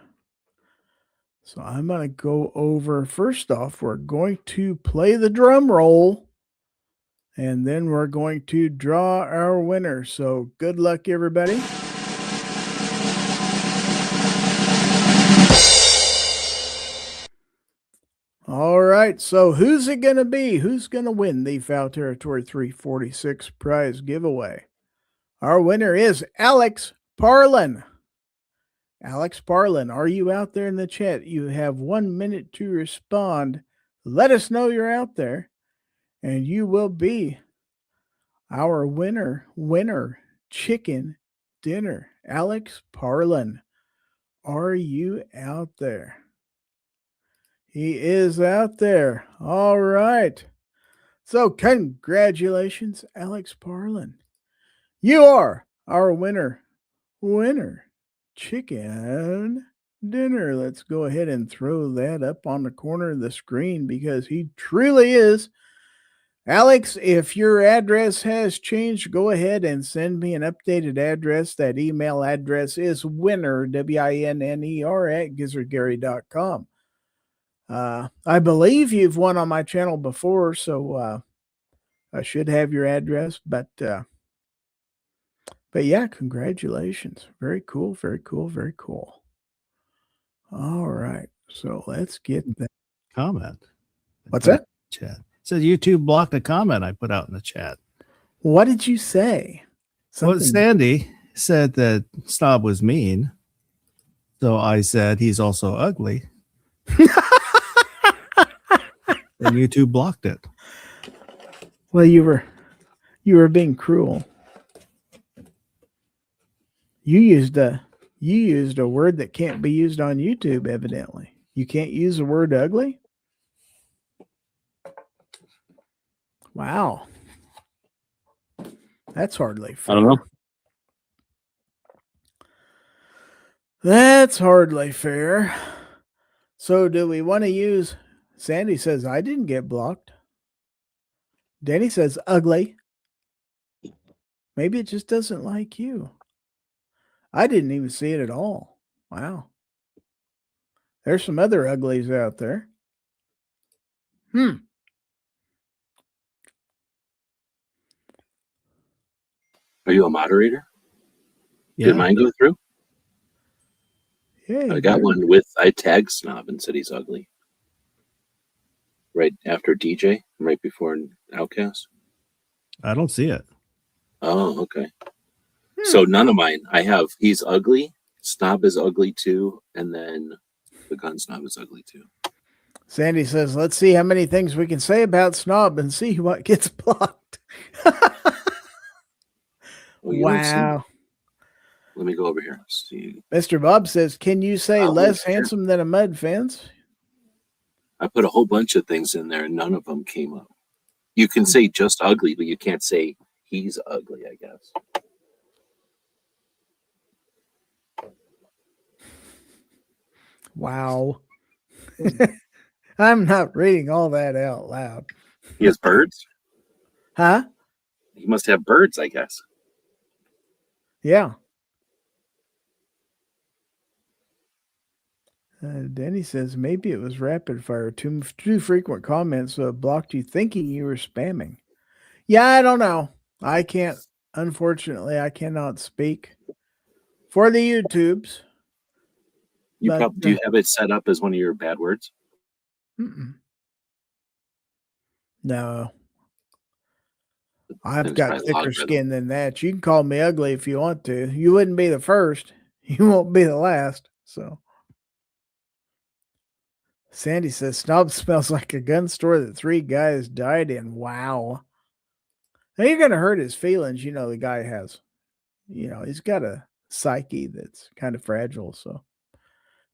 So I'm going to go over. First off, we're going to play the drum roll. And then we're going to draw our winner. So good luck, everybody. All right, so who's it going to be? Who's going to win the Fowl Territory 346 prize giveaway? Our winner is Alex Parlin. Alex Parlin, are you out there in the chat? You have 1 minute to respond. Let us know you're out there, and you will be our winner chicken dinner. Alex Parlin, are you out there? He is out there. All right. So congratulations, Alex Parlin. You are our winner chicken dinner. Let's go ahead and throw that up on the corner of the screen because he truly is. Alex, if your address has changed, go ahead and send me an updated address. That email address is winner, WINNER, at gizzardgary.com. I believe you've won on my channel before, so I should have your address, but yeah, congratulations. Very cool, very cool, very cool. All right. So let's get that comment. What's that? Chat. It says YouTube blocked a comment I put out in the chat. What did you say? Well, Sandy said that Snob was mean. So I said he's also ugly. And YouTube blocked it. Well, you were being cruel. You used a word that can't be used on YouTube, evidently. You can't use the word ugly? Wow. That's hardly fair. I don't know. That's hardly fair. So do we want to use... Sandy says, I didn't get blocked. Danny says, ugly. Maybe it just doesn't like you. I didn't even see it at all. Wow. There's some other uglies out there. Are you a moderator? Yeah. Did mine go through? Yeah. I got one with, I tagged Snob and said he's ugly. Right after DJ, right before Outcast. I don't see it. Oh, okay. So none of mine. I have he's ugly, Snob is ugly too, and then the gun Snob is ugly too. Sandy says, let's see how many things we can say about Snob and see what gets blocked. Wow. Let me go over here. See. Mr. Bob says, can you say less handsome than a mud fence? I put a whole bunch of things in there and none of them came up. You can say just ugly, but you can't say he's ugly, I guess. Wow. I'm not reading all that out loud. He has birds? Huh? He must have birds, I guess. Yeah. Danny says, maybe it was rapid fire. Too frequent comments, so it blocked you thinking you were spamming. Yeah, I don't know. I can't, unfortunately, I cannot speak for the YouTubes. Do you have it set up as one of your bad words? No. I've got thicker skin than that. You can call me ugly if you want to. You wouldn't be the first. You won't be the last. So Sandy says, Snob smells like a gun store that 3 guys died in. Wow. Now you're going to hurt his feelings. You know, the guy has, he's got a psyche that's kind of fragile. So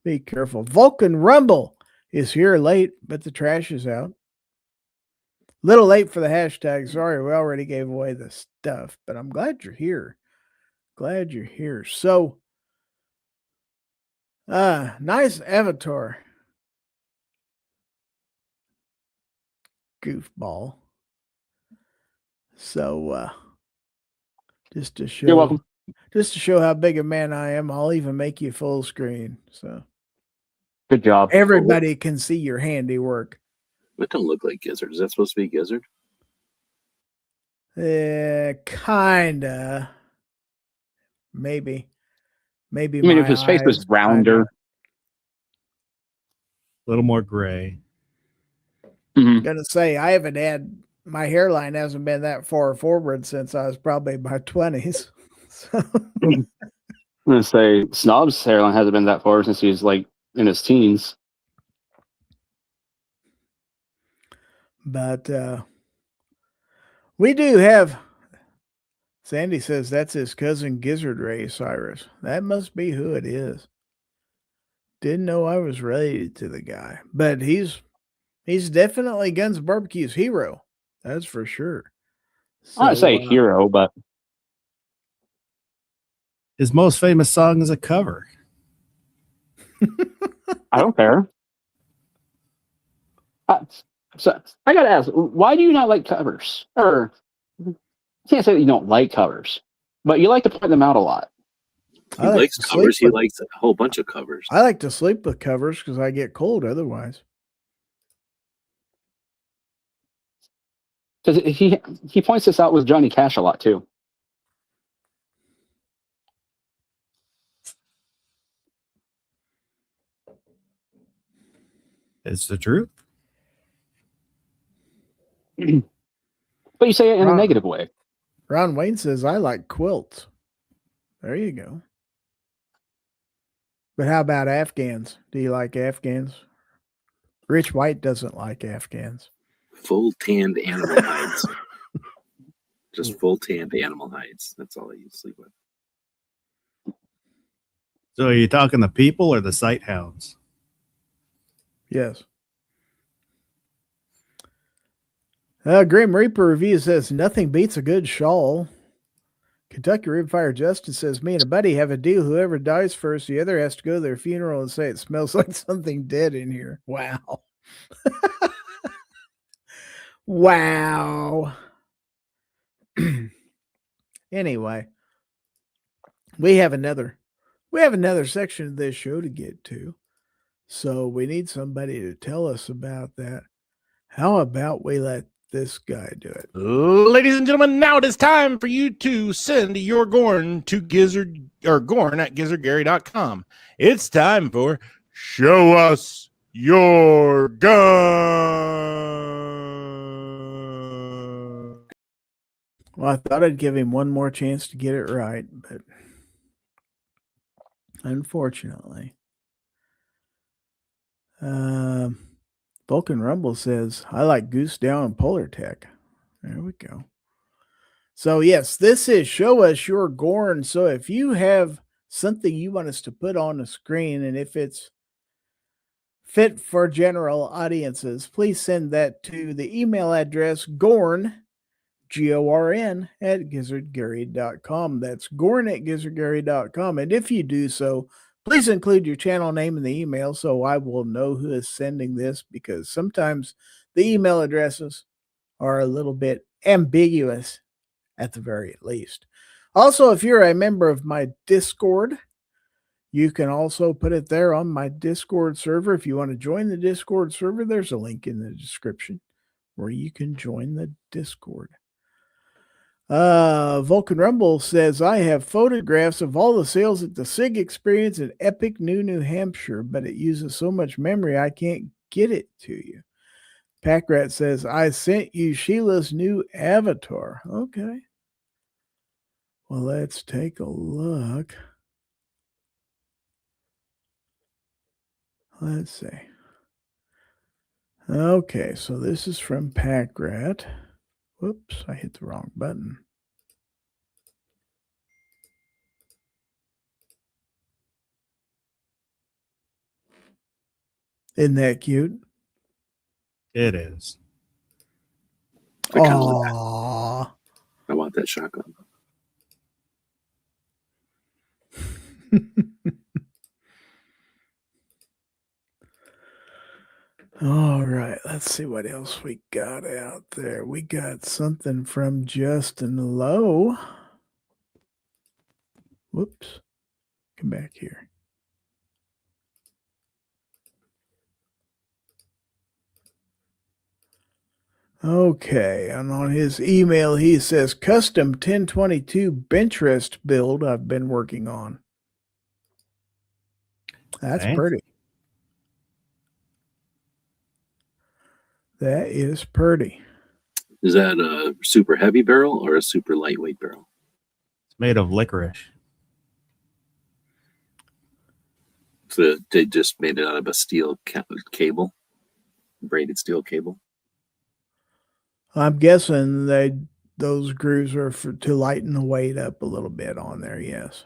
be careful. Vulcan Rumble is here late, but the trash is out. Little late for the hashtag. Sorry, we already gave away the stuff, but I'm glad you're here. Glad you're here. So, nice avatar. Goofball. So, just to show, you're welcome. Just to show how big a man I am, I'll even make you full screen. So, good job. Everybody can see your handiwork. It don't look like Gizzard. Is that supposed to be Gizzard? Kinda. Maybe. I mean, if his face was rounder. A little more gray. I'm gonna say I haven't had my hairline hasn't been that far forward since I was probably in my 20s. So I'm gonna say Snob's hairline hasn't been that far since he was like in his teens. But we do have. Sandy says that's his cousin Gizzard Ray Cyrus. That must be who it is. Didn't know I was related to the guy, but he's definitely Guns Barbecue's hero. That's for sure. I want to say hero, but His most famous song is a cover. I don't care. So I gotta ask, why do you not like covers? Or I can't say that you don't like covers, but you like to point them out a lot. He likes covers. He likes a whole bunch of covers. I like to sleep with covers because I get cold otherwise. Because he points this out with Johnny Cash a lot too. It's the truth. But you say it in a negative way. Ron Wayne says, I like quilts. There you go. But how about Afghans? Do you like Afghans? Rich White doesn't like Afghans. Full tanned animal hides. Just full tanned animal hides. That's all I used to sleep with. So are you talking the people or the sight hounds? Yes. Grim Reaper Review says, nothing beats a good shawl. Kentucky Ribfire Justin says, me and a buddy have a deal. Whoever dies first, the other has to go to their funeral and say it smells like something dead in here. Wow. Wow. Anyway, we have another section of this show to get to. So we need somebody to tell us about that. How about we let this guy do it? Ladies and gentlemen, now it is time for you to send your GORN to Gizzard or GORN at GizzardGary.com. It's time for Show Us Your Gun. Well, I thought I'd give him one more chance to get it right, but unfortunately. Vulcan Rumble says, I like Goose Down and Polar Tech. There we go. So, yes, this is Show Us Your GORN. So, if you have something you want us to put on the screen, and if it's fit for general audiences, please send that to the email address GORN, GORN, at GizzardGary.com. That's GORN at GizzardGary.com. And if you do so, please include your channel name in the email so I will know who is sending this, because sometimes the email addresses are a little bit ambiguous at the very least. Also, if you're a member of my Discord, you can also put it there on my Discord server. If you want to join the Discord server, there's a link in the description where you can join the Discord. Vulcan Rumble says, I have photographs of all the sales at the SIG Experience in Epic, New Hampshire, but it uses so much memory I can't get it to you. Packrat says, I sent you Sheila's new avatar. Okay. Well, let's take a look. Let's see. Okay, so this is from Packrat. Whoops, I hit the wrong button. Isn't that cute? It is. Aww. I want that shotgun. All right, let's see what else we got out there. We got something from Justin Lowe. Whoops. Come back here. Okay, and on his email, he says, custom 1022 bench rest build I've been working on. That's pretty. That is pretty. Is that a super heavy barrel or a super lightweight barrel? It's made of licorice. So they just made it out of a steel cable, braided steel cable. I'm guessing those grooves are to lighten the weight up a little bit on there. Yes.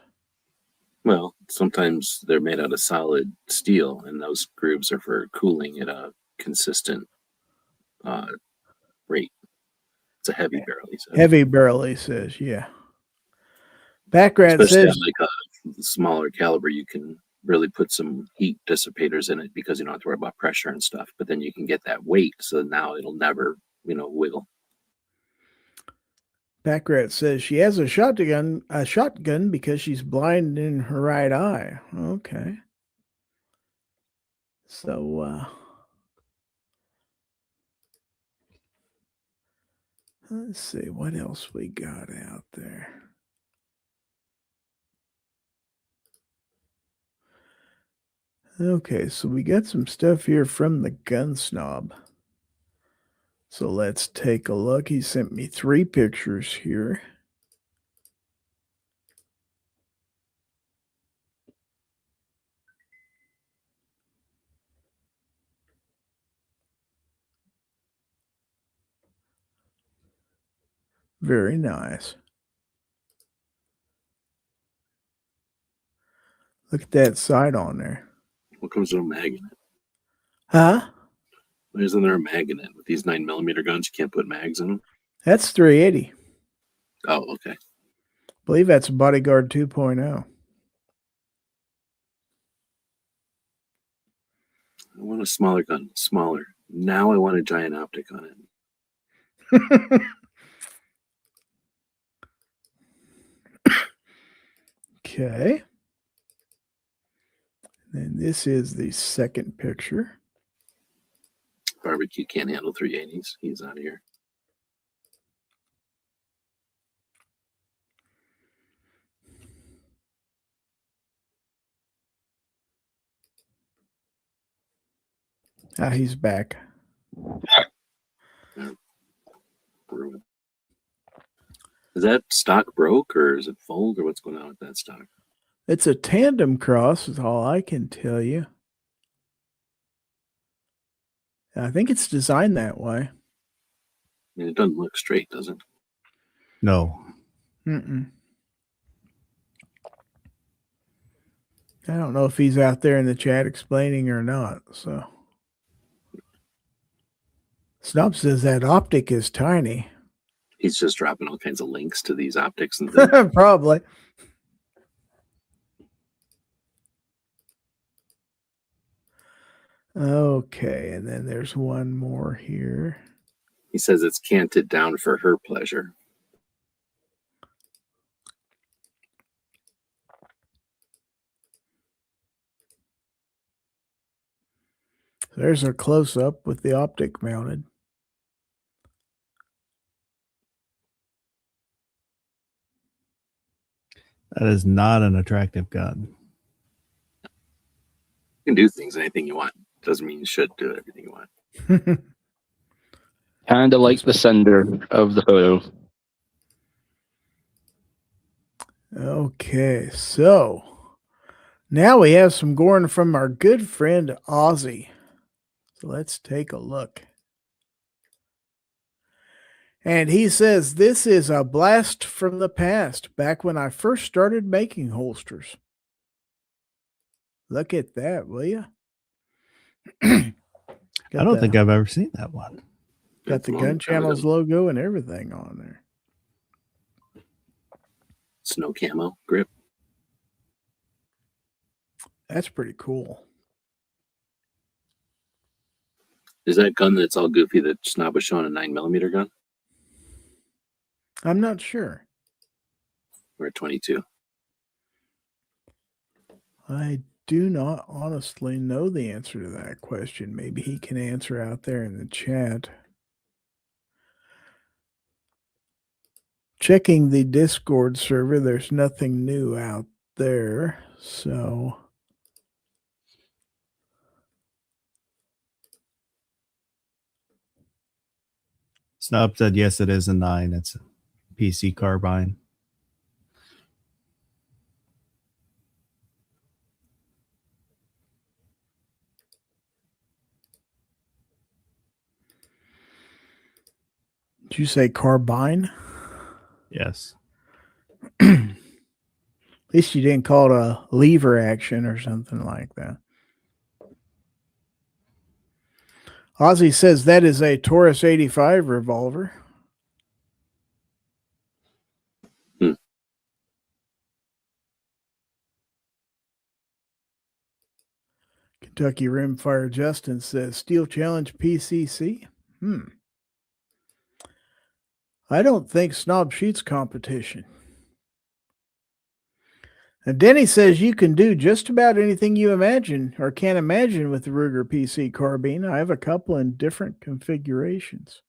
Well, sometimes they're made out of solid steel, and those grooves are for cooling at a consistent rate. It's a heavy barrel, he says. Heavy barrel, he says. Yeah. Backrat Especially says, on like a smaller caliber, you can really put some heat dissipators in it because you don't have to worry about pressure and stuff. But then you can get that weight, so now it'll never, wiggle. Backrat says she has a shotgun because she's blind in her right eye. Okay. So, let's see what else we got out there. Okay, so we got some stuff here from the Gun Snob. So let's take a look. He sent me 3 pictures here. Very nice. Look at that sight on there. What comes with a mag in it? Huh? Why isn't there a mag in it? With these 9mm guns, you can't put mags in them? That's 380. Oh, okay. I believe that's a Bodyguard 2.0. I want a smaller gun. Smaller. Now I want a giant optic on it. Okay. And this is the second picture. Barbecue can't handle 380s. He's out of here. He's back. Ruined. Is that stock broke or is it fold or what's going on with that stock? It's a tandem cross is all I can tell you. I think it's designed that way. I mean, it doesn't look straight, does it? No. Mm-mm. I don't know if he's out there in the chat explaining or not. So Snob says that optic is tiny. He's just dropping all kinds of links to these optics and things. Probably. Okay, and then there's one more here. He says it's canted down for her pleasure. There's a close-up with the optic mounted. That is not an attractive gun. You can do things, anything you want. Doesn't mean you should do everything you want. Kind of like the sender of the photo. Okay, so now we have some GORN from our good friend Ozzy. So let's take a look. And he says, this is a blast from the past, back when I first started making holsters. Look at that, will you? I don't think I've ever seen that one. Got the Gun Channels logo and everything on there. Snow camo grip. That's pretty cool. Is that gun that's all goofy that Snob was showing a 9mm gun? I'm not sure. Or a 22? I do not honestly know the answer to that question. Maybe he can answer out there in the chat. Checking the Discord server, there's nothing new out there. So Snob said, yes, it is a 9. It's a PC carbine. Did you say carbine? Yes. At least you didn't call it a lever action or something like that. Ozzy says that is a Taurus 85 revolver. Kentucky Rimfire Justin says Steel Challenge PCC. I don't think Snob shoots competition. And Denny says you can do just about anything you imagine or can imagine with the Ruger PC carbine. I have a couple in different configurations.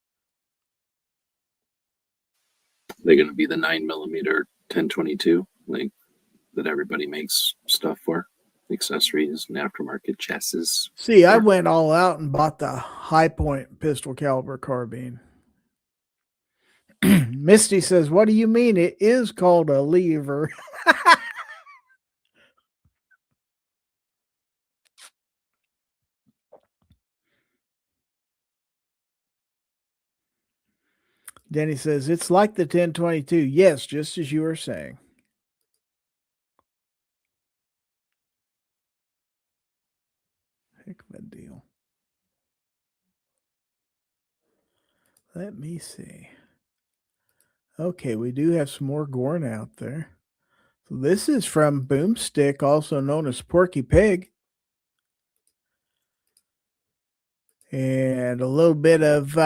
They're going to be the 9mm 1022, like that everybody makes stuff for, accessories and aftermarket chassis. See, I went all out and bought the High Point pistol caliber carbine. Misty says, what do you mean? It is called a lever. Denny says, it's like the 1022. Yes, just as you were saying. Heck of a deal. Let me see. Okay, we do have some more GORN out there. So this is from Boomstick, also known as Porky Pig. And a little bit of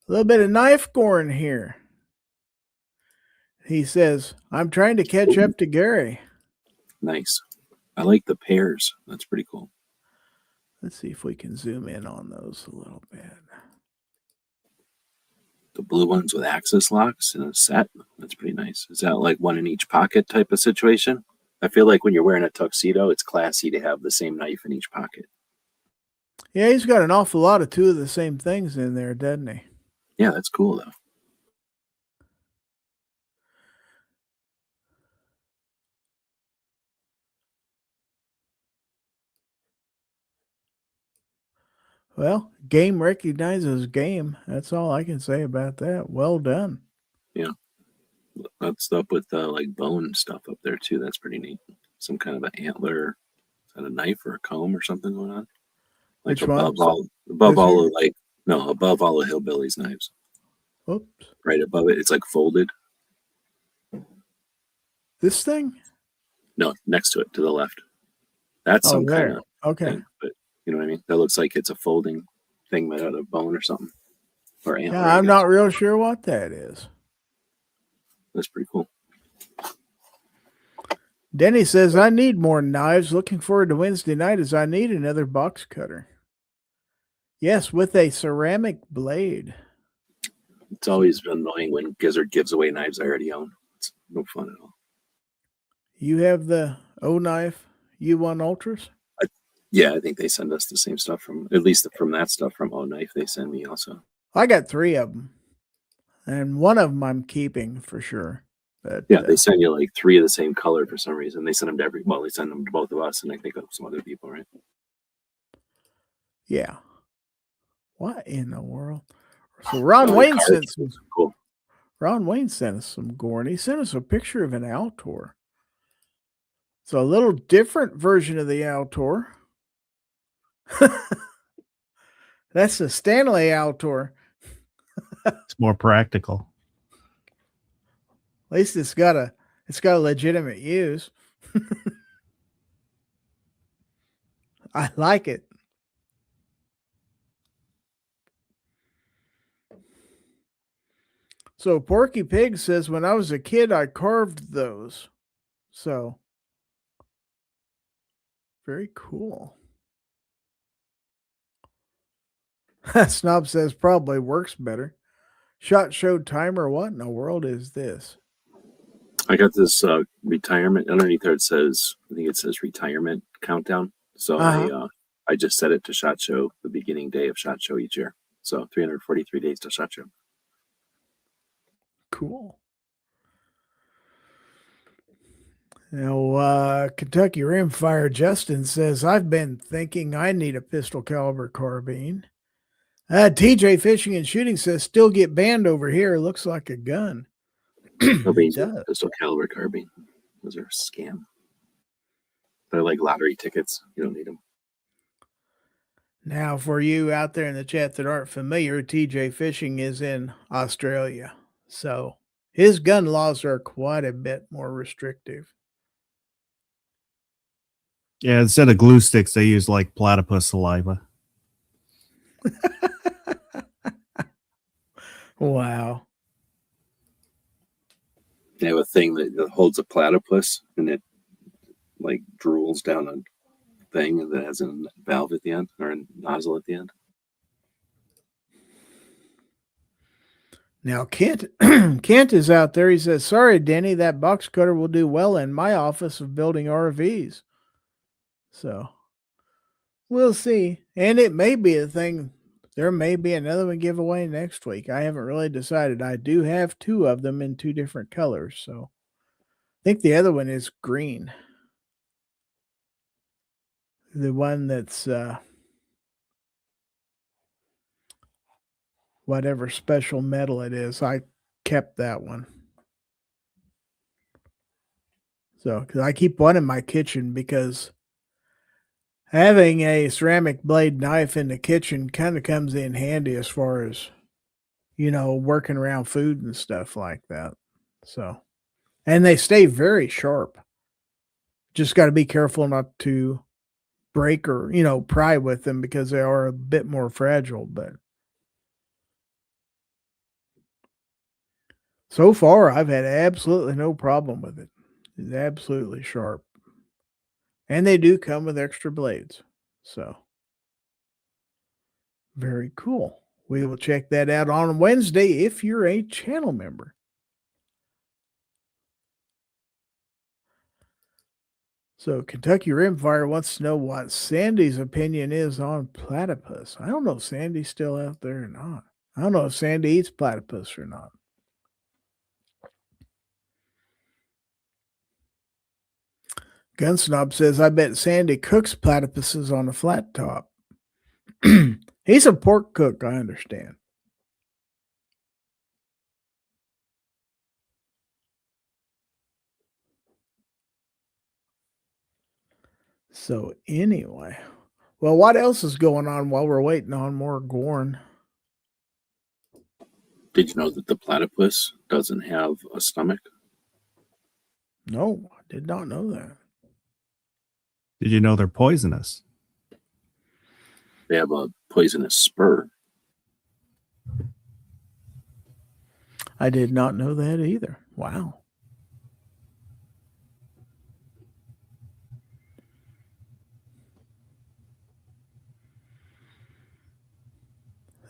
knife GORN here. He says, I'm trying to catch up to Gary. Nice. I like the pairs. That's pretty cool. Let's see if we can zoom in on those a little bit. The blue ones with axis locks in a set. That's pretty nice. Is that like one in each pocket type of situation? I feel like when you're wearing a tuxedo, it's classy to have the same knife in each pocket. Yeah, he's got an awful lot of two of the same things in there, doesn't he? Yeah, that's cool though. Well, game recognizes game. That's all I can say about that. Well done. Yeah. That's up with like bone stuff up there too. That's pretty neat. Some kind of an antler. Is that a knife or a comb or something going on? Like Which one? Above all of the hillbillies' knives. Oops. Right above it. It's like folded. This thing? No, next to it, to the left. That's some there. kind of Okay. thing, but you know what I mean? That looks like it's a folding thing made out of bone or something. Or antler. Yeah, I'm not real sure what that is. That's pretty cool. Denny says, I need more knives. Looking forward to Wednesday night as I need another box cutter. Yes, with a ceramic blade. It's always been annoying when Gizzard gives away knives I already own. It's no fun at all. You have the O-Knife U1 Ultras? Yeah, I think they send us the same stuff at least from that stuff from O-Knife they send me also. I got 3 of them. And one of them I'm keeping for sure. But, yeah, they send you like 3 of the same color for some reason. They send them to they send them to both of us and I think of some other people, right? Yeah. What in the world? So Ron Wayne sent some cool. Ron Wayne sent us some GORN. He sent us a picture of an Altor. It's a little different version of the Altor. That's the Stanley Altor. It's more practical. At least it's got a legitimate use. I like it. So Porky Pig says, when I was a kid, I carved those. So very cool. Snob says probably works better. Shot Show timer. What in the world is this? I got this retirement underneath there. I think it says retirement countdown. So I just set it to SHOT Show, the beginning day of SHOT Show each year. So 343 days to SHOT Show. Cool. Now, Kentucky Rimfire Justin says, I've been thinking I need a pistol caliber carbine. TJ Fishing and Shooting says still get banned over here. Looks like a gun. Nobody's It a does. pistol caliber carbine. Those are a scam. They're like lottery tickets. You don't need them. Now, for you out there in the chat that aren't familiar, TJ Fishing is in Australia. So his gun laws are quite a bit more restrictive. Yeah, instead of glue sticks, they use like platypus saliva. Wow. They have a thing that holds a platypus and it like drools down a thing and that has a valve at the end or a nozzle at the end. Now, Kent is out there. He says, sorry, Denny, that box cutter will do well in my office of building RVs. So we'll see. And it may be a thing. There may be another one giveaway next week. I haven't really decided. I do have 2 of them in 2 different colors. So I think the other one is green. The one that's whatever special metal it is, I kept that one. So, because I keep one in my kitchen because having a ceramic blade knife in the kitchen kind of comes in handy as far as, working around food and stuff like that. So, and they stay very sharp. Just got to be careful not to break or, pry with them because they are a bit more fragile, but so far I've had absolutely no problem with it. It's absolutely sharp. And they do come with extra blades. So very cool. We will check that out on Wednesday if you're a channel member. So Kentucky Rimfire wants to know what Sandy's opinion is on platypus. I don't know if Sandy's still out there or not. I don't know if Sandy eats platypus or not. Gunsnob says, I bet Sandy cooks platypuses on a flat top. He's a pork cook, I understand. So anyway, well, what else is going on while we're waiting on more GORN? Did you know that the platypus doesn't have a stomach? No, I did not know that. Did you know they're poisonous? They have a poisonous spur. I did not know that either. Wow.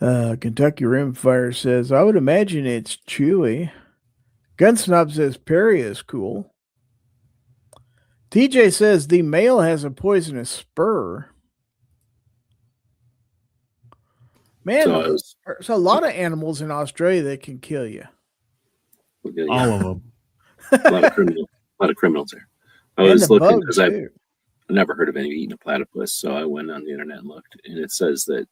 Kentucky Rimfire says, I would imagine it's chewy. Gunsnob says, Perry is cool. TJ says, the male has a poisonous spur. Man, there's a lot of animals in Australia that can kill you. Yeah, All of them. a lot of criminals there. I was looking because I've never heard of any eating a platypus, so I went on the internet and looked, and it says that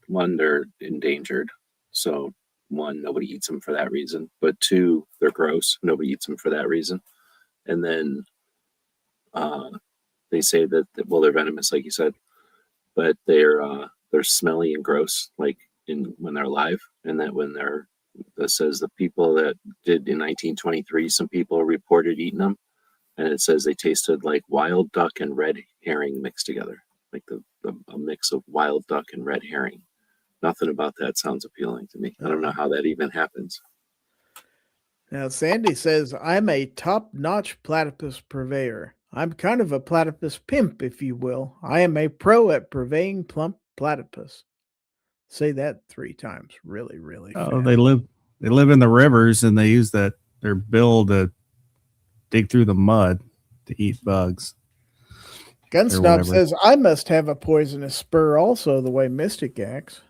one, they're endangered, so one, nobody eats them for that reason, but 2, they're gross, nobody eats them for that reason, and then they say that well, they're venomous, like you said, but they're smelly and gross, like when they're alive, and that when that says the people that did in 1923, some people reported eating them, and it says they tasted like wild duck and red herring mixed together, like a mix of wild duck and red herring. Nothing about that sounds appealing to me. I don't know how that even happens. Now, Sandy says, I'm a top-notch platypus purveyor. I'm kind of a platypus pimp, if you will. I am a pro at purveying plump platypus. Say that 3 times. Really, really fast. Oh, they live in the rivers and they use their bill to dig through the mud to eat bugs. Gunsnob says, I must have a poisonous spur also, the way Mystic acts.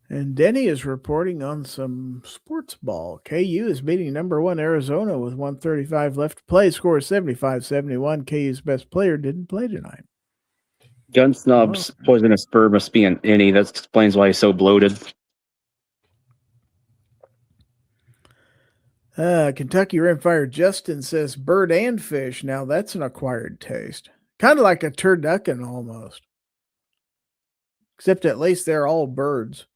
And Denny is reporting on some sports ball. KU is beating number 1 Arizona with 1:35 left to play. Score 75-71. KU's best player didn't play tonight. Gun Snob's poisonous bird must be an innie. That explains why he's so bloated. Kentucky Rimfire Justin says bird and fish. Now that's an acquired taste. Kind of like a turducken almost. Except at least they're all birds.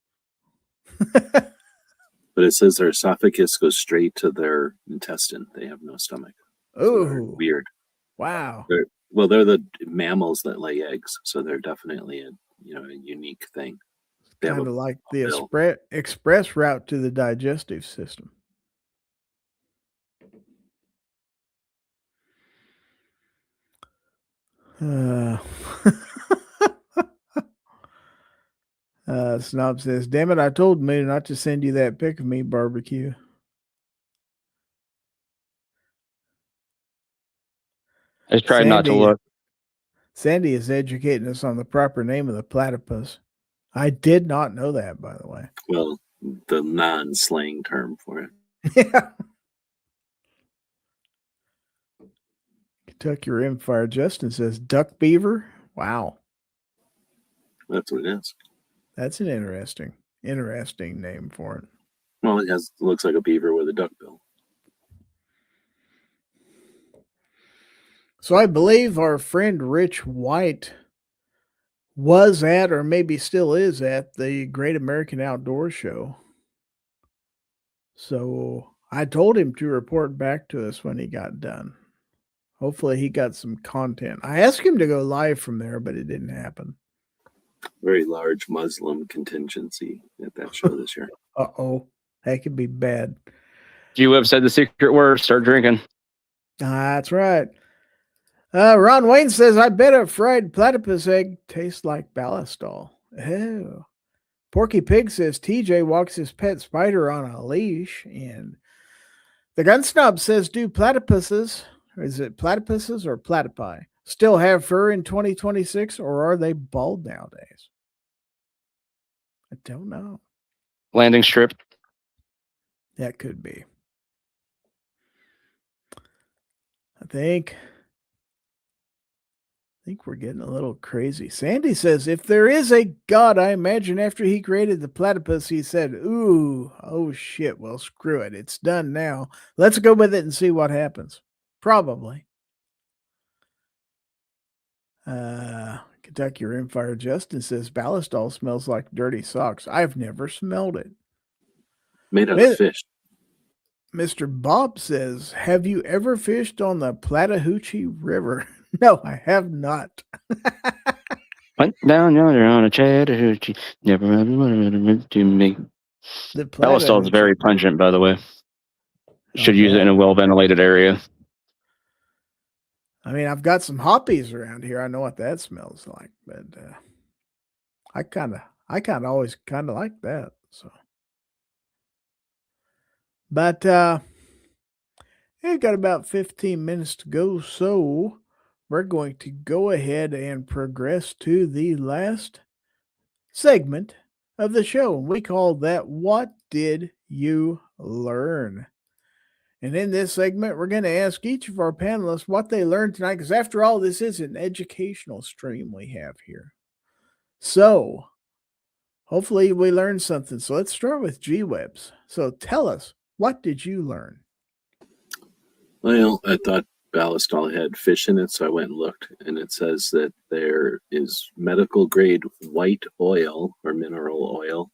But it says their esophagus goes straight to their intestine. They have no stomach. Oh, weird. Wow. They're the mammals that lay eggs, so they're definitely a unique thing. Kind of like the express route to the digestive system. Snob says, damn it, I told Moon not to send you that pic of me barbecue. I just tried not to look. Sandy is educating us on the proper name of the platypus. I did not know that, by the way. Well, the non-slang term for it. Yeah. Kentucky Rimfire Justin says duck beaver. Wow. That's what it is. That's an interesting name for it. Well, it looks like a beaver with a duck bill. So I believe our friend Rich White was at, or maybe still is at, the Great American Outdoor Show. So I told him to report back to us when he got done. Hopefully he got some content. I asked him to go live from there, but it didn't happen. Very large Muslim contingency at that show this year. Uh-oh. That could be bad. G-Web said the secret word, start drinking. That's right. Ron Wayne says, I bet a fried platypus egg tastes like ballistol. Oh. Porky Pig says, TJ walks his pet spider on a leash. And the Gun Snob says, do platypuses, is it platypuses or platypi, still have fur in 2026, or are they bald nowadays? I don't know. Landing strip. That could be. I think we're getting a little crazy. Sandy says, if there is a God, I imagine after he created the platypus, he said, ooh, oh shit, well, screw it. It's done now. Let's go with it and see what happens. Probably. Kentucky Rimfire Justin says, ballistol smells like dirty socks. I've never smelled it. Made out of fish. Mr. Bob says, have you ever fished on the Plattahoochee River? No, I have not. Went down yonder on a Chattahoochee. Never meant to me. Ballistol is very pungent, by the way. Should use it in a well-ventilated area. I mean, I've got some hoppies around here. I know what that smells like, but I kind of always kind of like that. So, but we've got about 15 minutes to go, so we're going to go ahead and progress to the last segment of the show. We call that "What Did You Learn?" And in this segment, we're going to ask each of our panelists what they learned tonight, because after all, this is an educational stream we have here. So, hopefully we learned something. So let's start with G-Webs. So tell us, what did you learn? Well, I thought ballistol had fish in it, so I went and looked, and it says that there is medical grade white oil or mineral oil,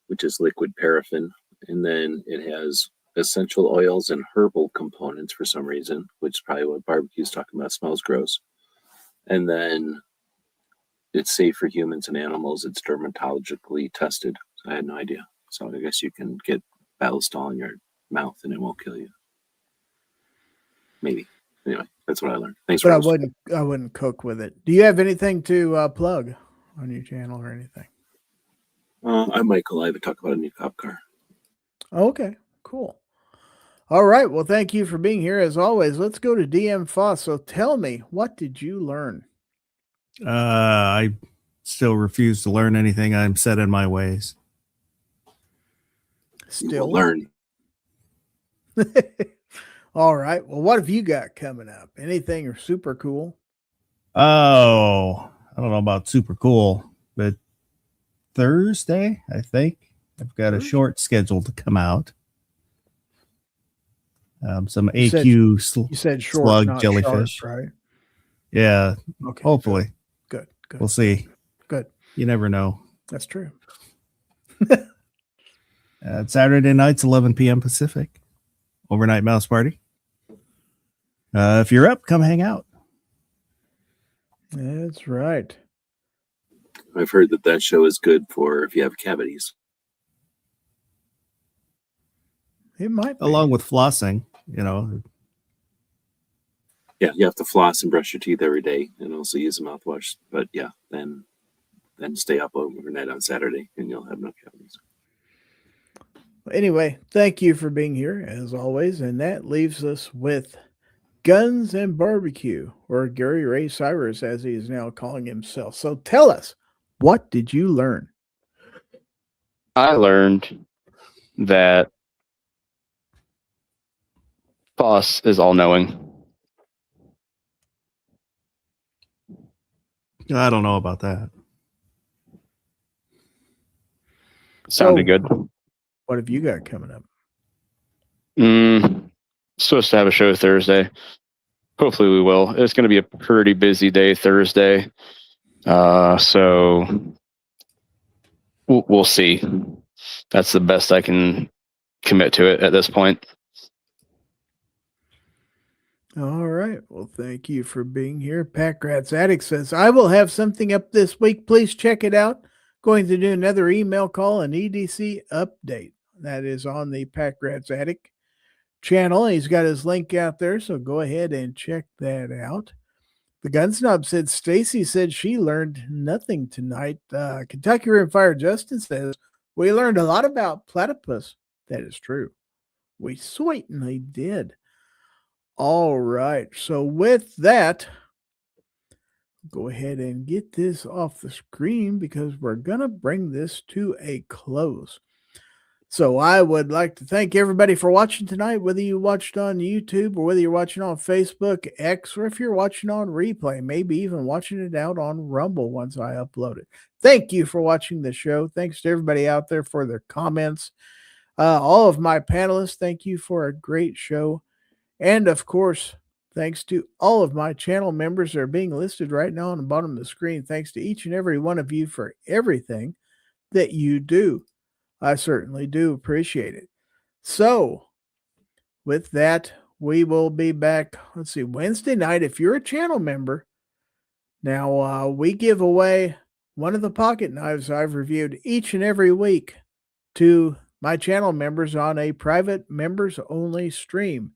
which is liquid paraffin, and then it has essential oils and herbal components for some reason, which is probably what barbecue's talking about. Smells gross. And then it's safe for humans and animals. It's dermatologically tested. So I had no idea. So I guess you can get ballistol in your mouth and it won't kill you. Maybe. Anyway, that's what I learned. Thanks for hosting. I wouldn't cook with it. Do you have anything to plug on your channel or anything? I might go live and talk about a new cop car. Okay, cool. All right. Well, thank you for being here. As always, let's go to DM Foss. So tell me, what did you learn? I still refuse to learn anything. I'm set in my ways. Still learn. All right. Well, what have you got coming up? Anything super cool? Oh, I don't know about super cool, but Thursday, I think I've got a short schedule to come out. Some AQ You said short, slug not jellyfish, sharp, right? Yeah, Okay. hopefully. Good. We'll see. Good. You never know. That's true. Saturday nights, 11 p.m. Pacific. Overnight mouse party. If you're up, come hang out. That's right. I've heard that show is good for if you have cavities. It might be. Along with flossing, you know. Yeah, you have to floss and brush your teeth every day and also use a mouthwash. But yeah, then stay up overnight on Saturday and you'll have no cavities. Anyway, thank you for being here as always. And that leaves us with Guns and Barbecue, or Gary Ray Cyrus, as he is now calling himself. So tell us, what did you learn? I learned that Foss is all-knowing. I don't know about that. Sounded good. What have you got coming up? Supposed to have a show Thursday. Hopefully we will. It's going to be a pretty busy day Thursday. So we'll see. That's the best I can commit to it at this point. All right. Well, thank you for being here. Pack Rats Addict says, I will have something up this week. Please check it out. Going to do another email call and EDC update. That is on the Pack Rats Addict channel. He's got his link out there, so go ahead and check that out. The Gun Snob said, Stacy said she learned nothing tonight. Kentucky Rimfire Justin says, we learned a lot about platypus. That is true. We certainly did. All right. So with that, go ahead and get this off the screen because we're going to bring this to a close. So I would like to thank everybody for watching tonight, whether you watched on YouTube or whether you're watching on Facebook, X, or if you're watching on replay, maybe even watching it out on Rumble once I upload it. Thank you for watching the show. Thanks to everybody out there for their comments. All of my panelists, thank you for a great show. And of course, thanks to all of my channel members that are being listed right now on the bottom of the screen. Thanks to each and every one of you for everything that you do. I certainly do appreciate it. So, with that, we will be back, let's see, Wednesday night. If you're a channel member, now we give away one of the pocket knives I've reviewed each and every week to my channel members on a private members-only stream.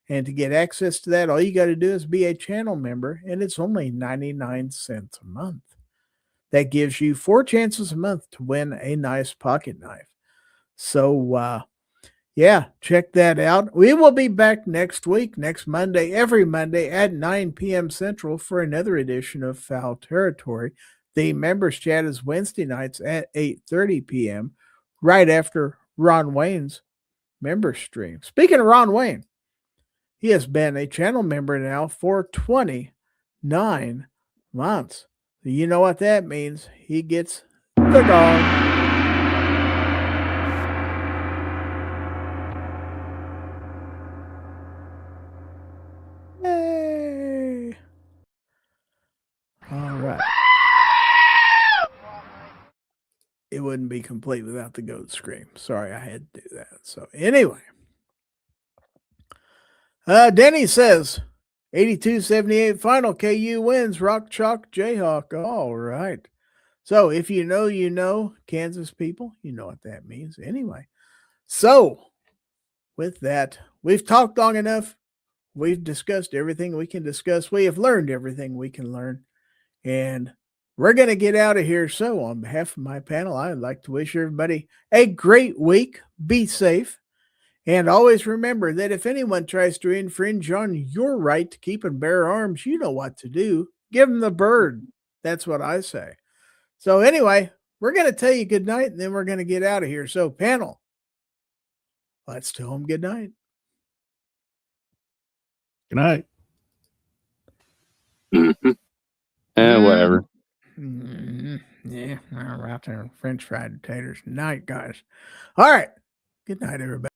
And to get access to that, all you got to do is be a channel member, and it's only 99 cents a month. That gives you 4 chances a month to win a nice pocket knife. So, yeah, check that out. We will be back next week, next Monday, every Monday at 9 p.m. Central for another edition of Fowl Territory. The members chat is Wednesday nights at 8:30 p.m., right after Ron Wayne's member stream. Speaking of Ron Wayne, he has been a channel member now for 29 months. So you know what that means. He gets the dog. Yay. All right. It wouldn't be complete without the goat scream. Sorry, I had to do that. So anyway. Denny says, 82-78 final, KU wins, Rock Chalk Jayhawk. All right. So if you know, Kansas people, you know what that means. Anyway, so with that, we've talked long enough. We've discussed everything we can discuss. We have learned everything we can learn. And we're going to get out of here. So on behalf of my panel, I'd like to wish everybody a great week. Be safe. And always remember that if anyone tries to infringe on your right to keep and bear arms, you know what to do. Give them the bird. That's what I say. So anyway, we're going to tell you good night, and then we're going to get out of here. So panel, let's tell them good night. Good night. Mm-hmm. Whatever. Yeah, we're out there French fried taters tonight, guys. All right. Good night, everybody.